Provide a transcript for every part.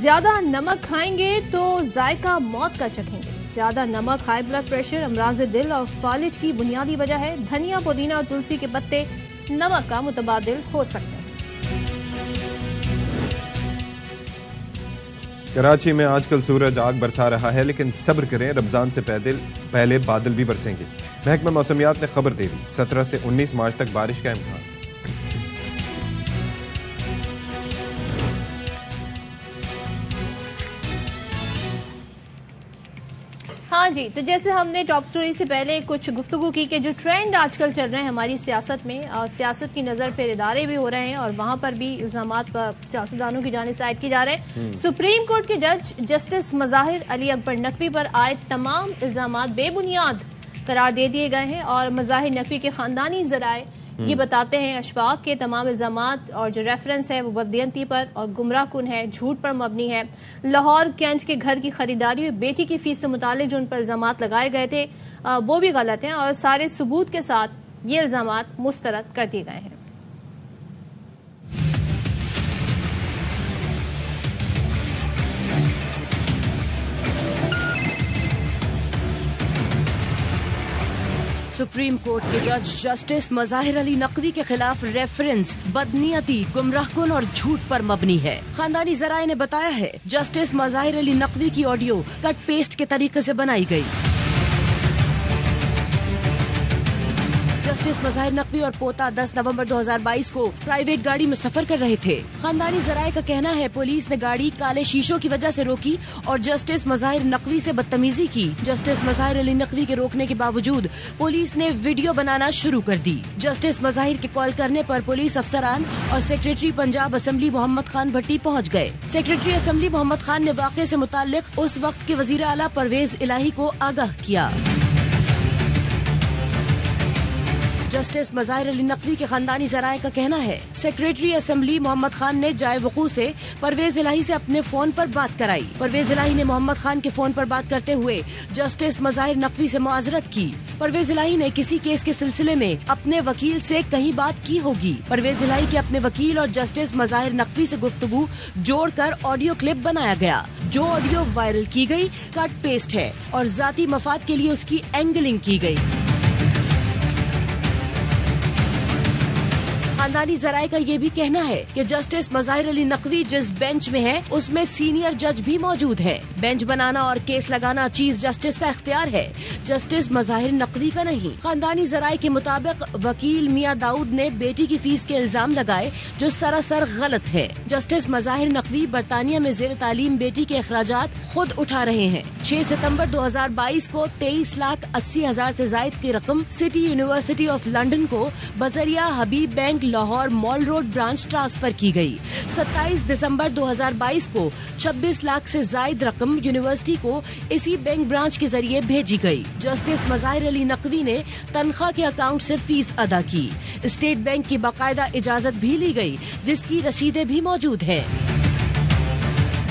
ज्यादा नमक खाएंगे तो जायका मौत का चखेंगे। ज्यादा नमक हाई ब्लड प्रेशर, अमराज दिल और फालिज की बुनियादी वजह है। धनिया, पुदीना और तुलसी के पत्ते नमक का मुतबादिल हो सकते हैं। कराची में आजकल सूरज आग बरसा रहा है, लेकिन सब्र करें, रमजान से पहले बादल भी बरसेंगे। महकमा मौसमियात ने खबर दे दी, 17 से 19 मार्च तक बारिश का इम्कान। हाँ जी, तो जैसे हमने टॉप स्टोरी से पहले कुछ गुफ्तगू की कि जो ट्रेंड आजकल चल रहे हैं हमारी सियासत में, और सियासत की नज़र फिर इदारे भी हो रहे हैं और वहाँ पर भी इल्ज़ामात पर सियासतदानों की जानिब से आयद किए जा रहे हैं। सुप्रीम कोर्ट के जज जस्टिस मज़ाहिर अली अकबर नकवी पर आए तमाम इल्ज़ामात बेबुनियाद करार दे दिए गए हैं और मज़ाहिर नकवी के ख़ानदानी ज़राए ये बताते हैं अशफाक के तमाम इल्ज़ामात और जो रेफरेंस है वो बददियनती पर और गुमराह कुन है, झूठ पर मबनी है। लाहौर कैंट के घर की खरीदारी और बेटी की फीस से मुतालिक जो उन पर इल्ज़ामात लगाए गए थे वो भी गलत हैं और सारे सबूत के साथ ये इल्ज़ामात मुस्तरद कर दिए गए हैं। सुप्रीम कोर्ट के जज जस्टिस मज़ाहिर अली नकवी के खिलाफ रेफरेंस बदनीयती, गुमराहकुन और झूठ पर मबनी है। खानदानी जराए ने बताया है जस्टिस मज़ाहिर अली नकवी की ऑडियो कट पेस्ट के तरीके से बनाई गई। जस्टिस मज़ाहिर नकवी और पोता 10 नवंबर 2022 को प्राइवेट गाड़ी में सफर कर रहे थे। खानदानी जराए का कहना है पुलिस ने गाड़ी काले शीशों की वजह से रोकी और जस्टिस मज़ाहिर नकवी से बदतमीजी की। जस्टिस मज़ाहिर अली नकवी के रोकने के बावजूद पुलिस ने वीडियो बनाना शुरू कर दी। जस्टिस मज़ाहिर के कॉल करने पर पुलिस अफसरान और सेक्रेटरी पंजाब असेंबली मोहम्मद खान भट्टी पहुंच गए। सेक्रेटरी असेंबली मोहम्मद खान ने वाक़े से मुताल्लिक उस वक्त के वज़ीर आला परवेज इलाही को आगाह किया। जस्टिस मज़ाहिर अली नकवी के खानदानी जराए का कहना है सेक्रेटरी असेंबली मोहम्मद खान ने जाए वकू से परवेज इलाही से अपने फोन पर बात कराई। परवेज इलाही ने मोहम्मद खान के फोन पर बात करते हुए जस्टिस मज़ाहिर नकवी से मुआजरत की। परवेज इलाही ने किसी केस के सिलसिले में अपने वकील से कहीं बात की होगी। परवेज इलाही के अपने वकील और जस्टिस मज़ाहिर नकवी से गुफ्तगू जोड़कर ऑडियो क्लिप बनाया गया। जो ऑडियो वायरल की गई कट पेस्ट है और जाती मफाद के लिए उसकी एंगलिंग की गई। खानदानी जराए का ये भी कहना है कि जस्टिस मज़ाहिर अली नकवी जिस बेंच में है उसमें सीनियर जज भी मौजूद है। बेंच बनाना और केस लगाना चीफ जस्टिस का इख्तियार है, जस्टिस मज़ाहिर नकवी का नहीं। खानदानी जराए के मुताबिक वकील मियां दाऊद ने बेटी की फीस के इल्जाम लगाए जो सरासर गलत है। जस्टिस मज़ाहिर नकवी बरतानिया में ज़ेर तालीम बेटी के अखराजात खुद उठा रहे हैं। 6 सितम्बर 2022 को 23,80,000 से जायद की रकम सिटी यूनिवर्सिटी ऑफ लंदन को बजरिया Habib bank Lahore mall road branch transfer की गई। 27 दिसंबर 2022 को 26 लाख से जायद रकम यूनिवर्सिटी को इसी बैंक ब्रांच के जरिए भेजी गई। जस्टिस मज़ाहिर अली नकवी ने तनख्वाह के अकाउंट से फीस अदा की। स्टेट बैंक की बाकायदा इजाजत भी ली गई जिसकी रसीदें भी मौजूद है।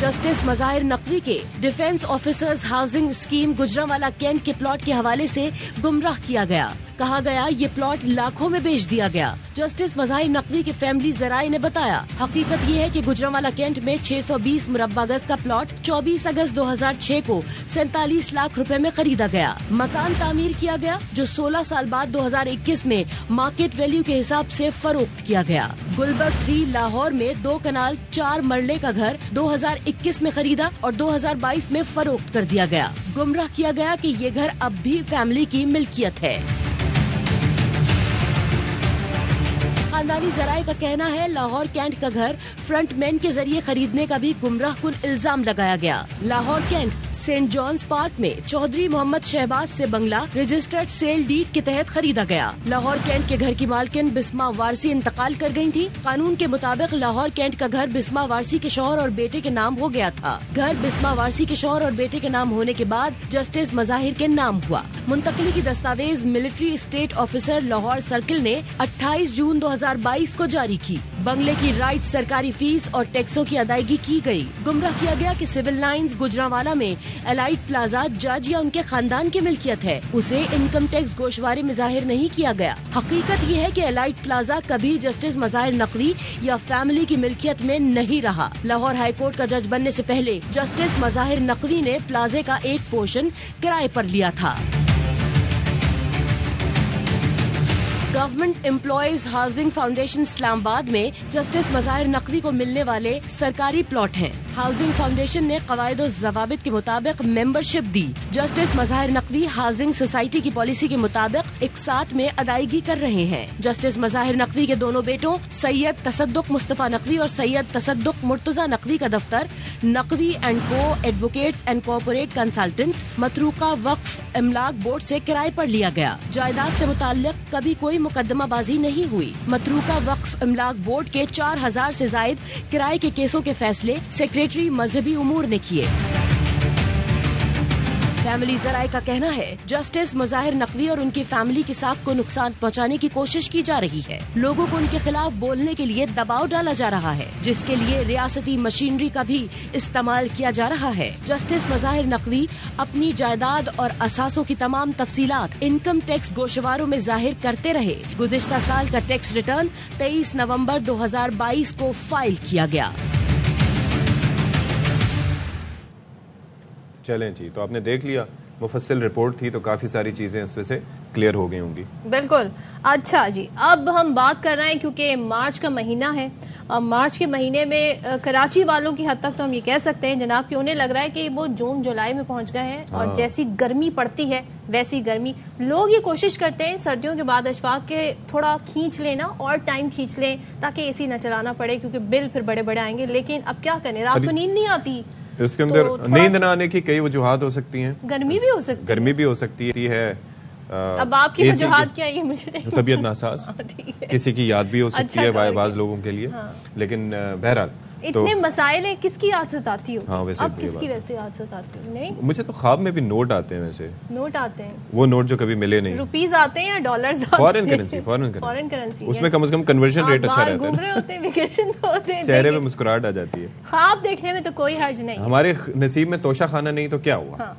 जस्टिस मज़ाहिर नकवी के defence officers housing scheme Gujranwala cantt के प्लॉट के हवाले से गुमराह किया गया। कहा गया ये प्लॉट लाखों में बेच दिया गया। जस्टिस मज़ाहिर नकवी के फैमिली जराए ने बताया हकीकत ये है कि गुजरांवाला कैंट में 620 मुरब्बा गज का प्लॉट 24 अगस्त 2006 को 47 लाख रुपए में खरीदा गया। मकान तामीर किया गया जो 16 साल बाद 2021 में मार्केट वैल्यू के हिसाब से फरोख्त किया गया। गुलबर्ग 3 लाहौर में 2 कनाल 4 मरले का घर 2021 में खरीदा और 2022 में फरोख्त कर दिया गया। गुमराह किया गया कि ये घर अब भी फैमिली की मिल्कियत है। खानदानी जराए का कहना है लाहौर कैंट का घर फ्रंटमैन के जरिए खरीदने का भी गुमराह कुन इल्जाम लगाया गया। Lahore cantt saint Johns park में चौधरी मोहम्मद शहबाज से बंगला रजिस्टर्ड सेल डीड के तहत खरीदा गया। लाहौर कैंट के घर की मालकिन बिस्मा वारसी इंतकाल कर गयी थी। कानून के मुताबिक लाहौर कैंट का घर बिस्मा वारसी के शौहर और बेटे के नाम हो गया था। घर बिस्मा वारसी के शौहर और बेटे के नाम होने के बाद जस्टिस मज़ाहिर के नाम हुआ। मुंतकली की दस्तावेज military state officer Lahore circle ने 28 जून 2022 2022 को जारी की। बंगले की राइट्स, सरकारी फीस और टैक्सों की अदायगी की गई। गुमराह किया गया कि सिविल लाइंस गुजरांवाला में एलाइट प्लाजा जज या उनके खानदान की मिल्कियत है, उसे इनकम टैक्स गोशवारे में जाहिर नहीं किया गया। हकीकत ये है कि एलाइट प्लाजा कभी जस्टिस मज़ाहिर नकवी या फैमिली की मिल्कियत में नहीं रहा। लाहौर हाईकोर्ट का जज बनने से पहले जस्टिस मज़ाहिर नकवी ने प्लाजे का एक पोर्शन किराए पर लिया था। Government employees housing foundation Islamabad में जस्टिस मज़ाहिर नकवी को मिलने वाले सरकारी प्लॉट हैं। हाउसिंग फाउंडेशन ने कवायद और ज़वाबित के मुताबिक मेंबरशिप दी। Justice Mazahir Naqvi housing society की पॉलिसी के मुताबिक एक साथ में अदायगी कर रहे हैं। जस्टिस मज़ाहिर नकवी के दोनों बेटों सैयद तसद्दुक मुस्तफ़ा नकवी और सैयद तसद्दुक मुर्तज़ा नकवी का दफ्तर Naqvi and co advocates and corporate consultants मतरूका वक्फ इमलाक बोर्ड से किराए पर लिया गया। जायदाद से मुताल्लिक कभी कोई मुकदमाबाजी नहीं हुई। मतरूका वक्फ इमलाक बोर्ड के 4000 से जायद किराए के केसों के फैसले सेक्रेटरी मजहबी उमूर ने किए। फैमिली जराए का कहना है जस्टिस मज़ाहिर नकवी और उनकी फैमिली की साख को नुकसान पहुंचाने की कोशिश की जा रही है। लोगों को उनके खिलाफ बोलने के लिए दबाव डाला जा रहा है, जिसके लिए रियासती मशीनरी का भी इस्तेमाल किया जा रहा है। जस्टिस मज़ाहिर नकवी अपनी जायदाद और असासों की तमाम तफसीलात इनकम टैक्स गोशवारों में जाहिर करते रहे। गुज़िश्ता साल का टैक्स रिटर्न 23 नवंबर 2022 को फाइल किया गया। चलें जी, तो आपने देख लिया, मुफस्सिल रिपोर्ट थी तो काफ़ी सारी चीज़ें इसमें से क्लियर हो गई होंगी। बिल्कुल। अच्छा जी, अब हम बात कर रहे हैं क्योंकि मार्च का महीना है। अब मार्च के महीने में कराची वालों की हद तक तो हम ये कह सकते हैं जनाब कि उन्हें लग रहा है कि वो जून जुलाई में पहुंच गए हैं और जैसी गर्मी पड़ती है वैसी गर्मी। लोग ये कोशिश करते हैं सर्दियों के बाद अशफाक के थोड़ा खींच लेना और टाइम खींच लें ताकि एसी न चलाना पड़े, क्योंकि बिल फिर बड़े बड़े आएंगे। लेकिन अब क्या करें, रात को नींद नहीं आती। इसके अंदर नींद न आने की कई वजूहात हो सकती हैं। गर्मी भी हो सकती है। अब आपकी वजूहात क्या है मुझे नहीं, तबीयत नासाज, किसी की याद भी हो सकती है बाज़ लोगों के लिए। लेकिन बहरहाल इतने मसाइल है, किसकी याद सताती हो? हाँ, वैसे अब किसकी वैसे याद सताती हो? नहीं, मुझे तो ख्वाब में भी नोट आते हैं। वैसे नोट आते हैं, वो नोट जो कभी मिले नहीं। रुपीस आते हैं या डॉलर्स? Foreign currency. उसमें कम से कम कन्वर्जन रेट अच्छा रहता है। घूम रहे होते हैं, वेकेशन तो होते हैं, चेहरे पे मुस्कुराहट आ जाती है। ख्वाब देखने में तो कोई हर्ज नहीं। हमारे नसीब में तोशा खाना नहीं तो क्या हुआ?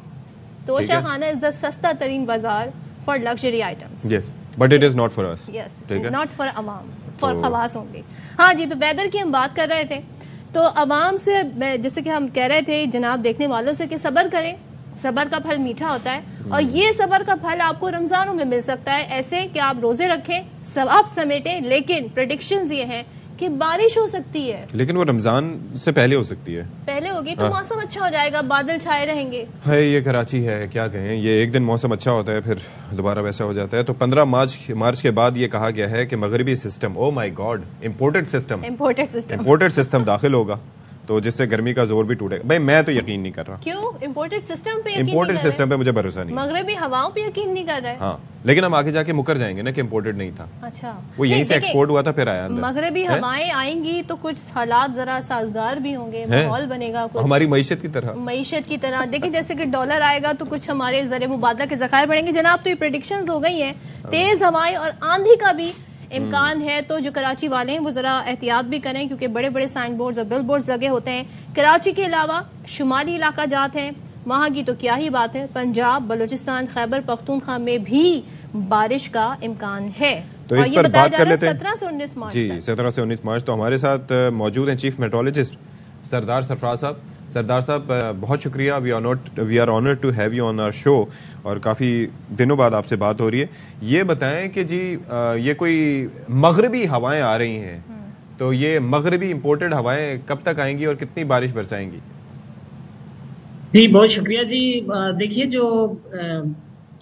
तोशा खाना इज द सस्ता तरीन बाजार for luxury items. Yes, but it is not for us. Yes, not for Awam, for Khawas only. हाँ जी, तो वेदर की हम बात कर रहे थे, तो अवाम से जैसे कि हम कह रहे थे जनाब देखने वालों से कि सब्र करें, सब्र का फल मीठा होता है और ये सब्र का फल आपको रमजानों में मिल सकता है। ऐसे कि आप रोजे रखें, सवाब समेटें, लेकिन प्रेडिक्शंस ये हैं कि बारिश हो सकती है। लेकिन वो रमजान से पहले हो सकती है। पहले होगी तो मौसम अच्छा हो जाएगा, बादल छाए रहेंगे। है ये कराची है, क्या कहें, ये एक दिन मौसम अच्छा होता है फिर दोबारा वैसा हो जाता है। तो 15 मार्च के बाद ये कहा गया है कि मगरिबी system, oh my God, imported system दाखिल होगा, तो जिससे गर्मी का जोर भी टूटेगा। भाई मैं तो यकीन नहीं कर रहा। क्यों? इम्पोर्टेड सिस्टम पे मुझे भरोसा नहीं। मगरबी हवाओं पे यकीन नहीं कर रहे। हाँ, लेकिन हम आगे जाके मुकर जाएंगे ना कि इम्पोर्टेड नहीं था। अच्छा, वो यहीं से एक्सपोर्ट हुआ था फिर आया। मगरबी हवाएं आएंगी तो कुछ हालात जरा साजगार भी होंगे, माहौल बनेगा कुछ हमारी मईशत की तरह। देखिए जैसे कि डॉलर आएगा तो कुछ हमारे ज़रिए मुबादला के ज़खायर बढ़ेंगे। जनाब, तो ये प्रेडिक्शंस हो गई हैं। तेज हवाएं और आंधी का भी इम्कान है, तो जो कराची वाले हैं वो जरा एहतियात भी करें, क्योंकि बड़े बड़े साइन बोर्ड्स और बिल बोर्ड्स लगे होते हैं। कराची के अलावा शुमाली इलाका जात हैं, वहां की तो क्या ही बात है। पंजाब, बलूचिस्तान, खैबर पख्तूनख्वा में भी बारिश का इम्कान है। तो इस पर बात कर लेते हैं। 17 से 19 मार्च जी, 17 से 19 मार्च। तो हमारे साथ मौजूद हैं चीफ मेट्रोलॉजिस्ट सरदार सरफराज साहब। सरदार साहब, बहुत शुक्रिया, we are honoured to have you on our show, और काफ़ी दिनों बाद आपसे बात हो रही है। ये बताएं कि जी ये कोई मगरबी हवाएं आ रही हैं, तो ये मगरबी इंपोर्टेड हवाएं कब तक आएंगी और कितनी बारिश बरसाएंगी? जी बहुत शुक्रिया जी। देखिए, जो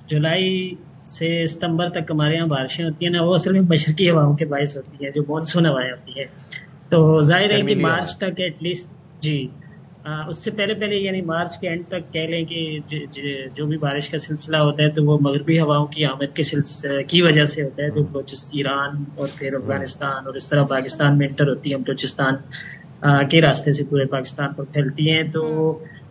जुलाई से सितंबर तक हमारे यहाँ बारिशें होती हैं ना, वो असल में मशरकी हवाओं के बायस होती हैं, जो मानसून हवाएं होती हैं। तो जाहिर है कि मार्च तक एटलीस्ट जी उससे पहले यानी मार्च के एंड तक कह लें कि जो भी बारिश का सिलसिला होता है तो वो मगरबी हवाओं की आमद की वजह से होता है, जो ईरान और फिर अफगानिस्तान और इस तरह पाकिस्तान में इंटर होती है, बलूचिस्तान के रास्ते से पूरे पाकिस्तान पर फैलती हैं। तो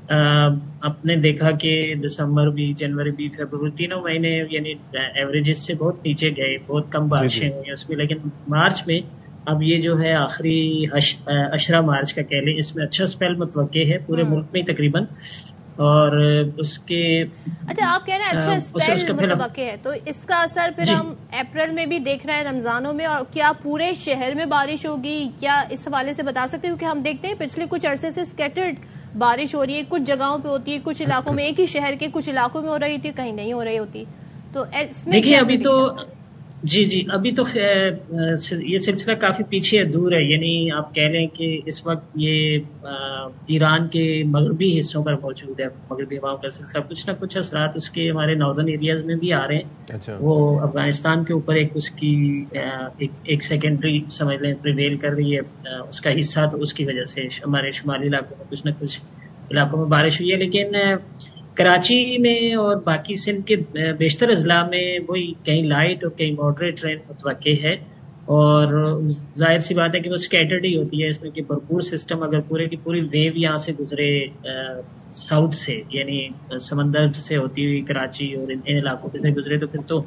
आपने देखा कि दिसंबर भी, जनवरी भी, फरवरी, तीनों महीने यानी एवरेजेस से बहुत नीचे गए, बहुत कम बारिशें हुई उसमें। लेकिन मार्च में अब ये जो है आखिरी अशरा मार्च का कह लें, इसमें अच्छा स्पेल मुतवक्के है पूरे मुल्क में तकरीबन। और उसके अच्छा, आप कह रहे हैं अच्छा स्पेल मुतवक्के है, तो इसका असर फिर हम अप्रैल में भी देख रहे हैं, रमजानों में। और क्या पूरे शहर में बारिश होगी, क्या इस हवाले से बता सकते हैं? क्योंकि हम देखते हैं पिछले कुछ अरसे से स्कैटर्ड बारिश हो रही है, कुछ जगहों पे होती है, कुछ इलाकों में, एक ही शहर के कुछ इलाकों में हो रही थी, कहीं नहीं हो रही होती। तो इसमें देखिए अभी तो जी अभी तो ये सिलसिला काफी पीछे दूर है। यानी आप कह रहे हैं कि इस वक्त ये ईरान के मगरबी हिस्सों पर मौजूद है, मगरबी हवाओं का सिलसिला। कुछ ना कुछ असरात उसके हमारे नॉर्दर्न एरियाज में भी आ रहे हैं। अच्छा। वो अफगानिस्तान के ऊपर एक उसकी एक सेकेंडरी समझ लें प्रिवेल कर रही है उसका हिस्सा, तो उसकी वजह से हमारे शुमाली इलाकों में कुछ ना कुछ इलाकों में बारिश हुई है। लेकिन कराची में और बाकी सिंध के बेशतर अजला में वही कहीं लाइट और कहीं मॉडरेट रेन मुतवक्के है। और जाहिर सी बात है कि वो स्कैटर्ड ही होती है इसमें कि भरपूर सिस्टम अगर पूरे की पूरी वेव यहाँ से गुजरे साउथ से, यानी समंदर से होती हुई कराची और इन इलाकों से गुजरे, तो फिर तो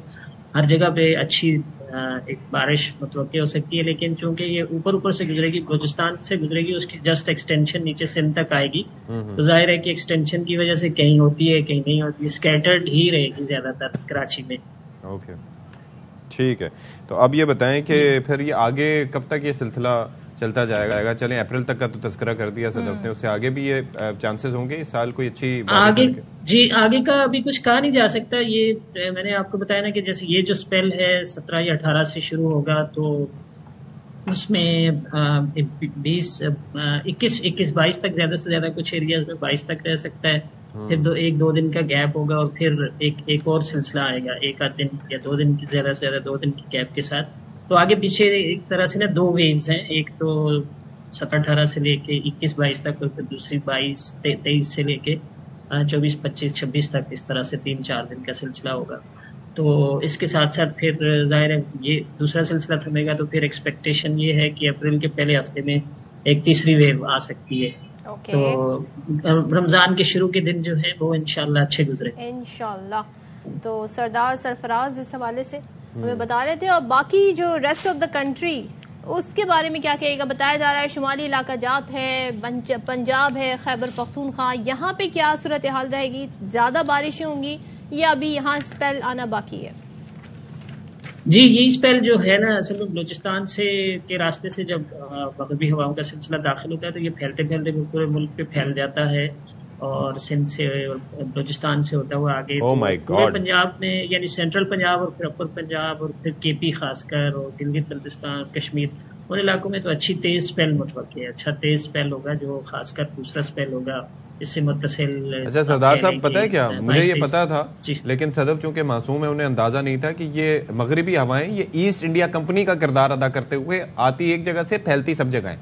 हर जगह पे अच्छी एक बारिश मुतवक्के हो सकती है। लेकिन चूंकि ये ऊपर से गुजरेगी, बलूचिस्तान से गुजरेगी, उसकी जस्ट एक्सटेंशन नीचे सिंध तक आएगी, तो जाहिर है कि एक्सटेंशन की वजह से कहीं होती है कहीं नहीं होती है, स्कैटर्ड ही रहेगी ज्यादातर कराची में। ओके, ठीक है। तो अब ये बताएं कि फिर ये आगे कब तक ये सिलसिला चलता जाएगा? चलें अप्रैल तक का तो तस्करा कर दिया सदर ने, उससे आगे भी ये चांसेस होंगे इस साल कोई अच्छी आगे? जी आगे का अभी कुछ कहा नहीं जा सकता। ये मैंने आपको बताया ना कि जैसे ये जो स्पेल है 17 या 18 से शुरू होगा, तो उसमें 21-22 तक, ज्यादा से ज्यादा कुछ एरियाज में 22 तक रह सकता है। फिर एक दो दिन का गैप होगा और फिर एक और सिलसिला आएगा, एक आध दिन या 2 दिन की, ज्यादा से ज्यादा 2 दिन की गैप के साथ। तो आगे पीछे एक तरह से ना 2 वेव्स हैं, एक तो 17-18 से लेके 21-22 तक, और फिर दूसरी 22-23 से लेके 24-25-26 तक, इस तरह से 3-4 दिन का सिलसिला होगा। तो इसके साथ साथ फिर जाहिर है ये दूसरा सिलसिला थमेगा, तो फिर एक्सपेक्टेशन ये है कि अप्रैल के पहले हफ्ते में एक तीसरी वेव आ सकती है। तो रमजान के शुरू के दिन जो है वो इंशाल्लाह अच्छे गुजरे इंशाल्लाह। तो सरदार सरफराज इस हवाले से हमें बता रहे थे। और बाकी जो रेस्ट ऑफ द कंट्री, उसके बारे में क्या कहेगा? बताया जा रहा है शुमाली इलाका जात है, पंजाब है, खैबर पख्तूनख्वा, यहाँ पे क्या सूरत हाल रहेगी? ज्यादा बारिशें होंगी या अभी यहाँ स्पेल आना बाकी है? जी यही स्पेल जो है ना, असल में बलूचिस्तान से के रास्ते से जब मगरबी हवाओं का सिलसिला दाखिल होता है तो ये फैलते फैलते पूरे मुल्क पे फैल जाता है, और सिंध से और बलूचिस्तान से होता हुआ आगे पूरे पंजाब में, यानी सेंट्रल पंजाब और फिर अपर पंजाब और फिर केपी खासकर और गिलगित बल्तिस्तान, कश्मीर, उन इलाकों में तो अच्छी तेज स्पेल मुतवक्के है। अच्छा तेज स्पेल होगा जो खासकर दूसरा स्पेल होगा इससे मुत्तसिल। अच्छा सरदार साहब, पता है क्या, मुझे ये पता था लेकिन सदफ चूंकि मासूम है, उन्हें अंदाजा नहीं था कि ये मगरबी हवाएं ये ईस्ट इंडिया कंपनी का किरदार अदा करते हुए आती एक जगह से फैलती सब जगह है।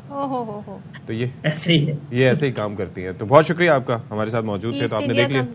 तो ये ऐसे ही है, ये ऐसे ही काम करती है। तो बहुत शुक्रिया आपका, हमारे साथ मौजूद थे तो आपने देख लिया।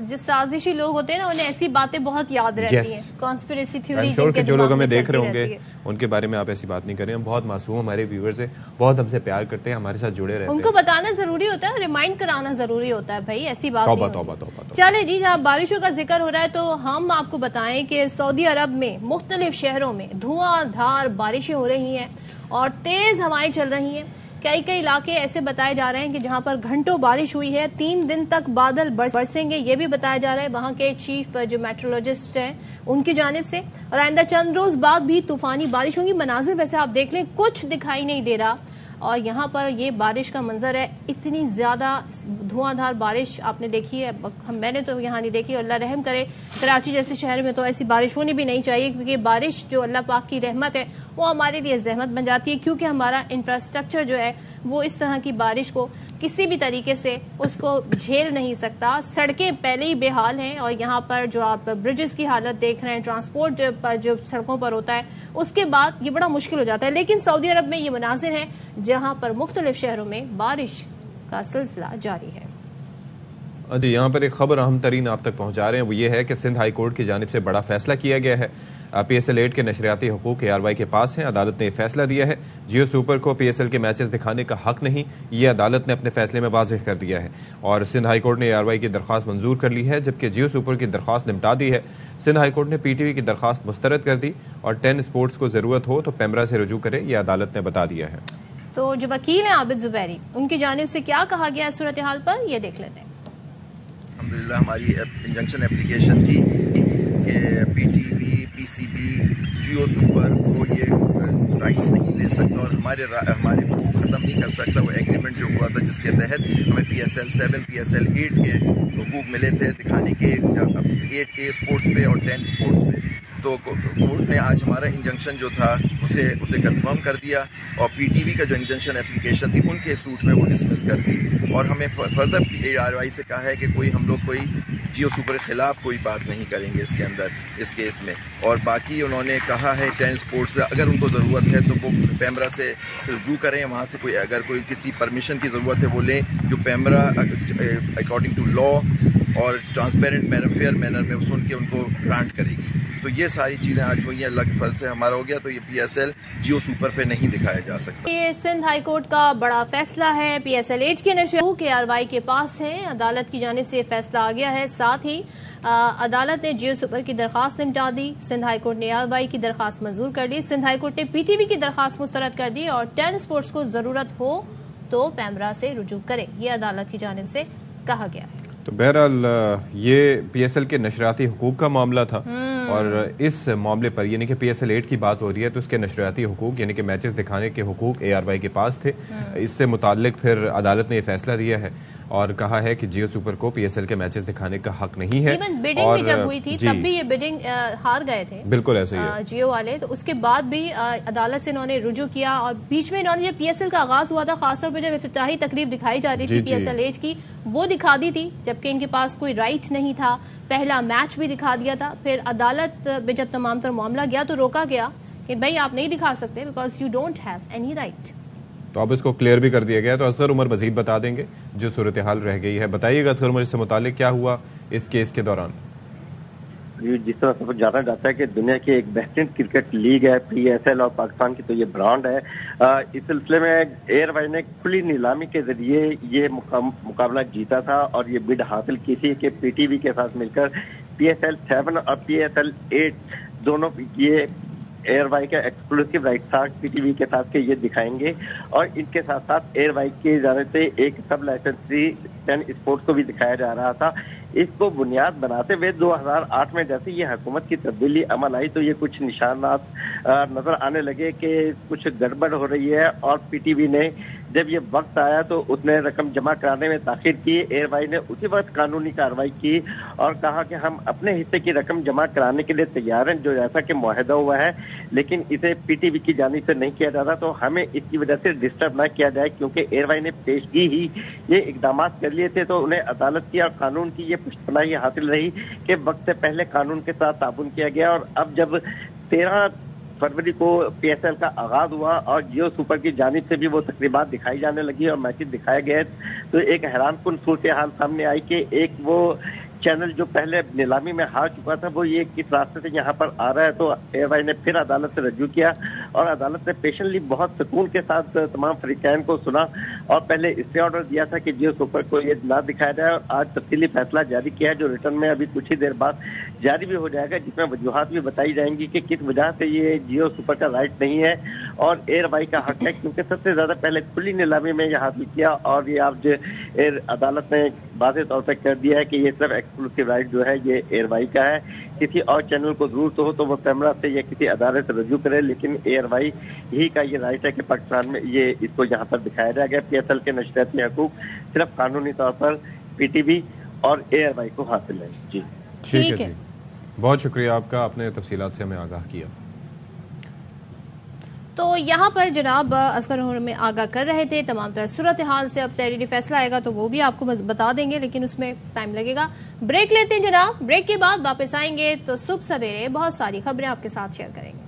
जिस साजिशी लोग होते हैं ना, उन्हें ऐसी बातें बहुत याद रहती हैं, कॉन्स्पिरेसी थ्योरी। जो लोग हमें देख रहे होंगे उनके बारे में आप ऐसी बात नहीं करें। हम बहुत मासूम, हमारे व्यूअर्स हैं, बहुत हमसे प्यार करते हैं, हमारे साथ जुड़े रहते हैं। उनको बताना जरूरी होता है, रिमाइंड कराना जरूरी होता है भाई, ऐसी बात नहीं तौबा। चले जी, जहाँ बारिशों का जिक्र हो रहा है तो हम आपको बताएं कि सऊदी अरब में मुख्तलिफ शहरों में धुआंधार बारिशें हो रही हैं और तेज हवाएं चल रही हैं। कई इलाके ऐसे बताए जा रहे हैं कि जहां पर घंटों बारिश हुई है, 3 दिन तक बादल बरसेंगे, ये भी बताया जा रहा है वहां के चीफ जो मेट्रोलॉजिस्ट हैं उनकी जानिब से। और आइंदा चंद रोज बाद भी तूफानी बारिश होगी। मनाजिर वैसे आप देख लें, कुछ दिखाई नहीं दे रहा, और यहाँ पर ये बारिश का मंजर है। इतनी ज्यादा धुआंधार बारिश आपने देखी है, मैंने तो यहाँ नहीं देखी। अल्लाह रहम करे, कराची जैसे शहर में तो ऐसी बारिश होनी भी नहीं चाहिए, क्योंकि बारिश जो अल्लाह पाक की रहमत है वो हमारे लिए जहमत बन जाती है, क्योंकि हमारा इंफ्रास्ट्रक्चर जो है वो इस तरह की बारिश को किसी भी तरीके से उसको झेल नहीं सकता। सड़कें पहले ही बेहाल हैं, और यहाँ पर जो आप ब्रिजेस की हालत देख रहे हैं, ट्रांसपोर्ट पर जो सड़कों पर होता है, उसके बाद ये बड़ा मुश्किल हो जाता है। लेकिन सऊदी अरब में ये मनाजिर हैं जहाँ पर मुख्तलिफ शहरों में बारिश का सिलसिला जारी है। जी, यहाँ पर एक खबर अहम तरीन आप तक पहुँचा रहे हैं, वो ये है कि सिंध हाई कोर्ट की जानिब से बड़ा फैसला किया गया है। PSL 8 के नशरियाती हुकूक ARY के पास हैं। अदालत ने फैसला दिया है जियो सुपर को PSL के मैचेस दिखाने का हक नहीं, ये अदालत ने अपने फैसले में वाज़ेह कर दिया है। और सिंध हाई कोर्ट ने ARY की दरख्वास्त मंजूर कर ली है, जबकि जियो सुपर की दरख्वास्त निपटा दी है। सिंध हाई कोर्ट ने PTV की दरख्वास्त मुस्तरद कर दी और 10 स्पोर्ट्स को जरूरत हो तो पेमरा से रुजू करे, ये अदालत ने बता दिया है। तो जो वकील हैं आबिद जुबैरी, उनकी जानिब से क्या कहा गया है सूरत हाल पर, ये देख लेते हैं। अल्हम्दुलिल्लाह हमारी इंजंक्शन एप्लीकेशन थी कि PTV, PCB, जियो सुपर को ये राइट्स नहीं दे सकता और हमारे हुकूक ख़त्म नहीं कर सकता। वो एग्रीमेंट जो हुआ था जिसके तहत हमें PSL 7, PSL 8 के हुकूक मिले थे दिखाने के 8A स्पोर्ट्स पे और 10 स्पोर्ट्स पे। तो कोर्ट ने आज हमारा इंजंक्शन जो था उसे कंफर्म कर दिया और PTV का जो इंजंक्शन एप्लीकेशन थी उनके सूट में वो डिसमिस कर दी और हमें फर्दर ARY से कहा है कि हम लोग कोई जियो सुपर के खिलाफ कोई बात नहीं करेंगे इसके अंदर, इस केस में। और बाकी उन्होंने कहा है 10 स्पोर्ट्स पे अगर उनको ज़रूरत है तो वो पेमरा से रुजू करें, वहाँ से अगर कोई किसी परमिशन की ज़रूरत है वो लें, जो पेमरा अकॉर्डिंग टू लॉ और ट्रांसपेरेंट मैनर, फेयर मैनर में सुन के उनको ग्रांट करेगी। तो ये सारी चीज़ें आज हुई हैं, लग फल से हमारा हो गया, तो ये PSL जियो सुपर पे नहीं दिखाया जा सकता। ये सिंध हाई कोर्ट का बड़ा फैसला है। PSL 8 के नशर के ARY के पास है, अदालत की जानिब से फैसला आ गया है। साथ ही अदालत ने जियो सुपर की दरखास्त निपटा दी। सिंध हाई कोर्ट ने ARY की दरखास्त मंजूर कर ली। सिंध हाई कोर्ट ने PTV की दरखास्त मुस्तरद कर दी और 10 स्पोर्ट्स को जरूरत हो तो पेमरा से रुजू करे, ये अदालत की जानिब से कहा गया है। तो बहरहाल ये PSL के नशरियाती हुकूक का मामला था और इस मामले पर यानी कि PSL 8 की बात हो रही है तो इसके नशरियाती हुकूक यानी कि मैचेस दिखाने के हुकूक ARY के पास थे। इससे मुताल्लिक फिर अदालत ने ये फैसला दिया है और कहा है कि जियो सुपर को PSL के मैचेस दिखाने का हक नहीं है। बिडिंग और भी जब हुई थी तब भी ये बिडिंग हार गए थे, बिल्कुल ऐसे ही जियो वाले। तो उसके बाद भी अदालत से इन्होंने रुजू किया और बीच में इन्होंने जब PSL का आगाज हुआ था, खासतौर पर जब इफ्तिताही तकरीब दिखाई जा रही थी PSL 8 की, वो दिखा दी थी जबकि इनके पास कोई राइट नहीं था। पहला मैच भी दिखा दिया था। फिर अदालत में जब तमाम तर मामला गया तो रोका गया कि भाई आप नहीं दिखा सकते because you don't have any right. तो अब इसको क्लियर भी कर दिया गया। तो असगर उमर मजीद बता देंगे जो सूरत हाल रह गई है। बताइएगा असगर उमर, इससे मुतालिक क्या हुआ इस केस के दौरान? जिस तरह से जाना जाता है कि दुनिया की एक बेहतरीन क्रिकेट लीग है PSL और पाकिस्तान की तो ये ब्रांड है। इस सिलसिले में ARY ने खुली नीलामी के जरिए ये मुकाबला जीता था और ये बिड हासिल की थी कि PTV के साथ मिलकर PSL 7 और PSL 8 दोनों ये ARY का एक्सक्लूसिव राइट था PTV के साथ के ये दिखाएंगे और इनके साथ साथ ARY के जाने से एक सब लाइसेंसी 10 स्पोर्ट्स को भी दिखाया जा रहा था। इसको बुनियाद बनाते हुए 2008 में जैसे ये हुकूमत की तब्दीली अमल आई तो ये कुछ निशानात नजर आने लगे कि कुछ गड़बड़ हो रही है और PTV ने जब ये वक्त आया तो उसने रकम जमा कराने में ताखिर की। ARY ने उसी वक्त कानूनी कार्रवाई की और कहा कि हम अपने हिस्से की रकम जमा कराने के लिए तैयार हैं जो जैसा कि मुआहदा हुआ है, लेकिन इसे PTV की जानिब से नहीं किया जाता तो हमें इसकी वजह से डिस्टर्ब ना किया जाए, क्योंकि ARY ने पेशगी ही ये इकदाम कर लिए थे तो उन्हें अदालत की और कानून की ये पुष्टपनाही हासिल रही कि वक्त से पहले कानून के साथ ताबुन किया गया। और अब जब 13 फरवरी को PSL का आगाज हुआ और जियो सुपर की जानिब से भी वो तकरीबात दिखाई जाने लगी और मैचेस दिखाए गए तो एक हैरानकुन सूरत हाल सामने आई कि एक वो चैनल जो पहले नीलामी में हार चुका था वो ये किस रास्ते से यहाँ पर आ रहा है। तो ARY ने फिर अदालत से रजू किया और अदालत ने पेशेंटली बहुत सुकून के साथ तमाम फरीकैन को सुना और पहले इससे ऑर्डर दिया था कि जियो सुपर को ये ना दिखाया जाए और आज तफसीली फैसला जारी किया है जो रिटर्न में अभी कुछ ही देर बाद जारी भी हो जाएगा, जिसमें वजूहात भी बताई जाएंगी कि किस वजह से ये जियो सुपर का राइट नहीं है और ARY का हक है, क्योंकि सबसे ज्यादा पहले खुली नीलामी में यह हासिल किया और ये आज अदालत ने वाज़ेह तौर पर कर दिया है कि ये सिर्फ एक्सक्लूसिव राइट जो है ये ARY का है। किसी और चैनल को जरूरत हो तो वो कैमरा से या किसी अदालत से रजू करे, लेकिन ARY ही का ये राइट है कि पाकिस्तान में ये इसको यहाँ पर दिखाया जाएगा। PSL के नशरियाती हकूक सिर्फ कानूनी तौर पर PTV और ARY को हासिल है। जी ठीक है जी, बहुत शुक्रिया आपका, आपने तफसीलात से हमें आगाह किया। तो यहाँ पर जनाब असगर हमें आगाह कर रहे थे तमाम तरह सूरत हाल से। अब तहरीरी फैसला आएगा तो वो भी आपको बता देंगे, लेकिन उसमें टाइम लगेगा। ब्रेक लेते हैं जनाब, ब्रेक के बाद वापस आएंगे तो सुबह सवेरे बहुत सारी खबरें आपके साथ शेयर करेंगे।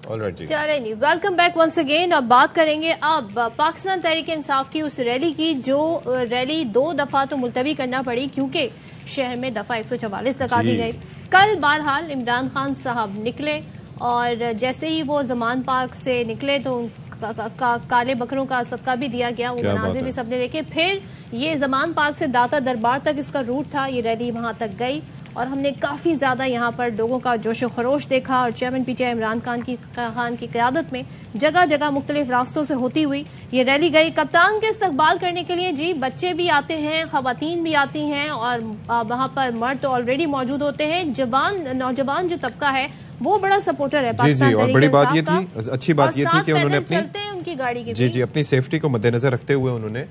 चले नहीं, वेलकम बैक वंस अगेन। अब बात करेंगे अब पाकिस्तान तहरीक इंसाफ की उस रैली की जो रैली 2 दफा तो मुलतवी करना पड़ी क्योंकि शहर में दफा 144 लगा दी गई। कल बहरहाल इमरान खान साहब निकले और जैसे ही वो जमान पार्क से निकले तो काले बकरों का सदका भी दिया गया, वो मनाजिर भी सबने देखे। फिर ये जमान पार्क से दाता दरबार तक इसका रूट था, ये रैली वहां तक गई और हमने काफी ज्यादा यहाँ पर लोगों का जोशो खरोश देखा और चेयरमैन पीटीआई इमरान खान की क़यादत में जगह जगह मुख्तलिफ रास्तों से होती हुई ये रैली गई। कप्तान के इस्तकबाल करने के लिए जी बच्चे भी आते हैं, खवातीन भी आती हैं और वहां पर मर्द तो ऑलरेडी मौजूद होते हैं। नौजवान जो तबका है वो बड़ा सपोर्टर है पाकिस्तान। और बड़ी बात ये थी, अच्छी बात ये थी कि उन्होंने उनकी गाड़ी की जी अपनी सेफ्टी को मद्देनजर रखते हुए उन्होंने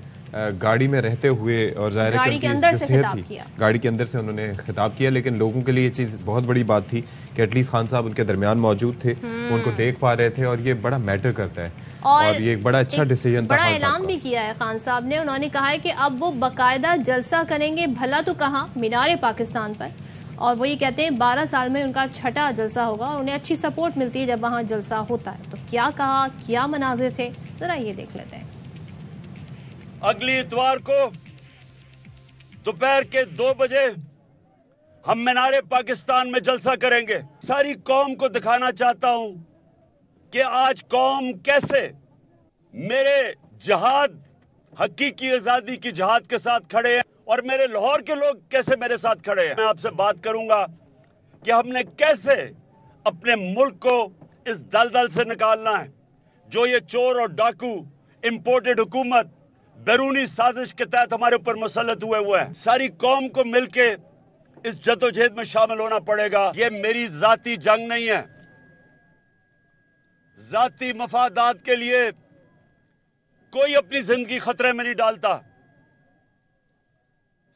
गाड़ी में रहते हुए और जाहिर है कि उनकी जो सेहत थी गाड़ी के अंदर से उन्होंने खिताब किया। लेकिन लोगों के लिए ये चीज बहुत बड़ी बात थी कि एटलीस्ट खान साहब उनके दरमियान मौजूद थे, वो उनको देख पा रहे थे और ये बड़ा मैटर करता है और ये एक बड़ा अच्छा डिसीजन था। बड़ा ऐलान भी किया है खान साहब ने, उन्होंने कहा है कि अब वो बाकायदा जलसा करेंगे, भला तो कहा मीनार पाकिस्तान पर, और वो ये कहते हैं 12 साल में उनका 6ठा जलसा होगा और उन्हें अच्छी सपोर्ट मिलती है जब वहां जलसा होता है। तो क्या कहा, क्या मनाजिर थे, जरा ये देख लेते हैं। अगली इतवार को दोपहर के 2 बजे हम मीनार पाकिस्तान में जलसा करेंगे। सारी कौम को दिखाना चाहता हूं कि आज कौम कैसे मेरे जिहाद, हकीकी आजादी की जिहाद के साथ खड़े हैं और मेरे लाहौर के लोग कैसे मेरे साथ खड़े हैं। मैं आपसे बात करूंगा कि हमने कैसे अपने मुल्क को इस दलदल से निकालना है जो ये चोर और डाकू इंपोर्टेड हुकूमत बैरूनी साजिश के तहत हमारे ऊपर मुसल्लत हुए हैं। सारी कौम को मिलके इस जद्दोजहद में शामिल होना पड़ेगा। ये मेरी जाती जंग नहीं है, जाती मफादात के लिए कोई अपनी जिंदगी खतरे में नहीं डालता।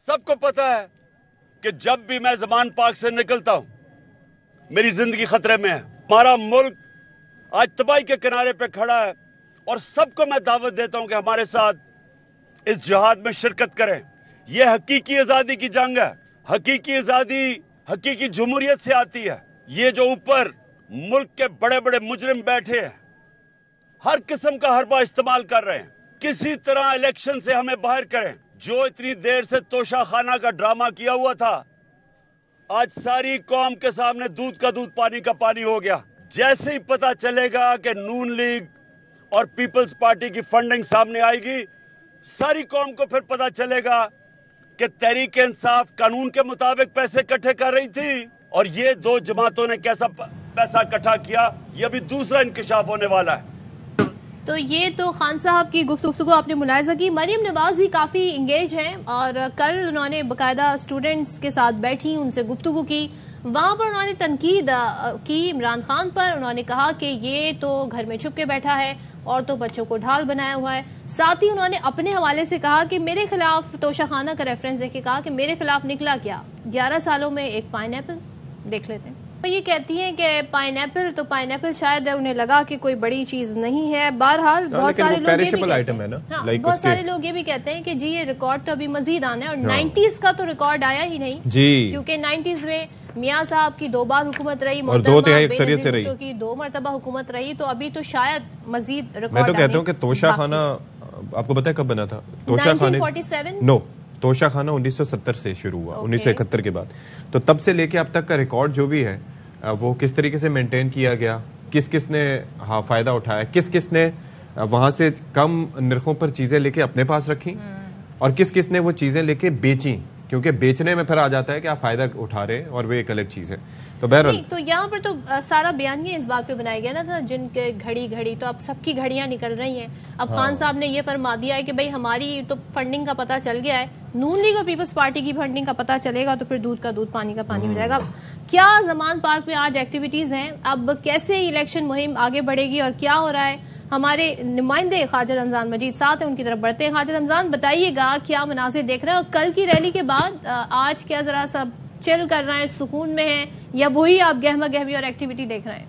सबको पता है कि जब भी मैं जमान पार्क से निकलता हूं मेरी जिंदगी खतरे में है। हमारा मुल्क आज तबाही के किनारे पे खड़ा है और सबको मैं दावत देता हूं कि हमारे साथ इस जिहाद में शिरकत करें। यह हकीकी आजादी की जंग है। हकीकी आजादी हकीकी जमहूरियत से आती है। ये जो ऊपर मुल्क के बड़े बड़े मुजरिम बैठे हैं, हर किस्म का हरबा इस्तेमाल कर रहे हैं, किसी तरह इलेक्शन से हमें बाहर करें। जो इतनी देर से तोशाखाना का ड्रामा किया हुआ था, आज सारी कौम के सामने दूध का दूध पानी का पानी हो गया। जैसे ही पता चलेगा कि नून लीग और पीपल्स पार्टी की फंडिंग सामने आएगी, सारी कौम को फिर पता चलेगा कि तहरीक इंसाफ कानून के मुताबिक पैसे इकट्ठे कर रही थी और ये 2 जमातों ने कैसा पैसा इकट्ठा किया, ये अभी दूसरा इंकशाफ होने वाला है। तो ये तो खान साहब की गुफ्तगू आपने मुलाहिजा की। मरियम नवाज भी काफी इंगेज हैं और कल उन्होंने बाकायदा स्टूडेंट्स के साथ बैठी, उनसे गुफ्तगू की। वहां पर उन्होंने तनकीद की इमरान खान पर। उन्होंने कहा कि ये तो घर में छुप के बैठा है और तो बच्चों को ढाल बनाया हुआ है। साथ ही उन्होंने अपने हवाले से कहा कि मेरे खिलाफ, तोशाखाना का रेफरेंस देके कहा कि मेरे खिलाफ निकला क्या, 11 सालों में एक पाइनएप्पल। देख लेते हैं। तो ये कहती हैं कि पाइनएप्पल, तो पाइनएप्पल शायद उन्हें लगा कि कोई बड़ी चीज नहीं है। बहरहाल बहुत सारे लोग ये भी आइटम है ना, बहुत सारे लोग ये भी कहते हैं कि जी ये रिकॉर्ड तो अभी मजीद आना है और 90s का तो रिकॉर्ड आया ही नहीं जी, क्योंकि 90s में मियाँ साहब की 2 बार हुकूमत रही और 2 तिहाई अक्सरियत से रही, की 2 मरतबा हुकूमत रही, तो अभी तो शायद मजीद रिकॉर्ड। मैं तो कहता हूँ कि तोशाखाना आपको पता है कब बना था? तोशाखाना 1947? नो, तोशाखाना 1970 से शुरू हुआ, 1971 के बाद। तो तब से लेके अब तक का रिकॉर्ड जो भी है वो किस तरीके से मेंटेन किया गया, किस किस ने फायदा उठाया, किस किस ने वहां से कम निर्खों पर चीजें लेके अपने पास रखी और किस किस ने वो चीजें लेके बेची, क्योंकि बेचने में फिर आ जाता है कि आप फायदा उठा रहे हैं और वो एक अलग चीज है। तो बहरहाल तो यहाँ पर तो सारा बयान इस बात पे बनाया गया ना था, जिनके घड़ी तो अब सबकी घड़ियां निकल रही हैं। अब खान साहब ने ये फरमा दिया है कि भाई हमारी तो फंडिंग का पता चल गया है, नून लीग और पीपल्स पार्टी की फंडिंग का पता चलेगा तो फिर दूध का दूध पानी का पानी हो जाएगा। क्या जमान पार्क में आज एक्टिविटीज हैं, अब कैसे इलेक्शन मुहिम आगे बढ़ेगी और क्या हो रहा है? हमारे नुमाइंदे ख्वाजा रमजान मजीद साथ हैं, उनकी तरफ बढ़ते हैं। ख्वाजा रमजान, बताइएगा क्या मनाजिर देख रहे हैं और कल की रैली के बाद आज क्या जरा सब चिल कर रहे हैं, सुकून में है, या वही आप गहमा गहमी और एक्टिविटी देख रहे हैं?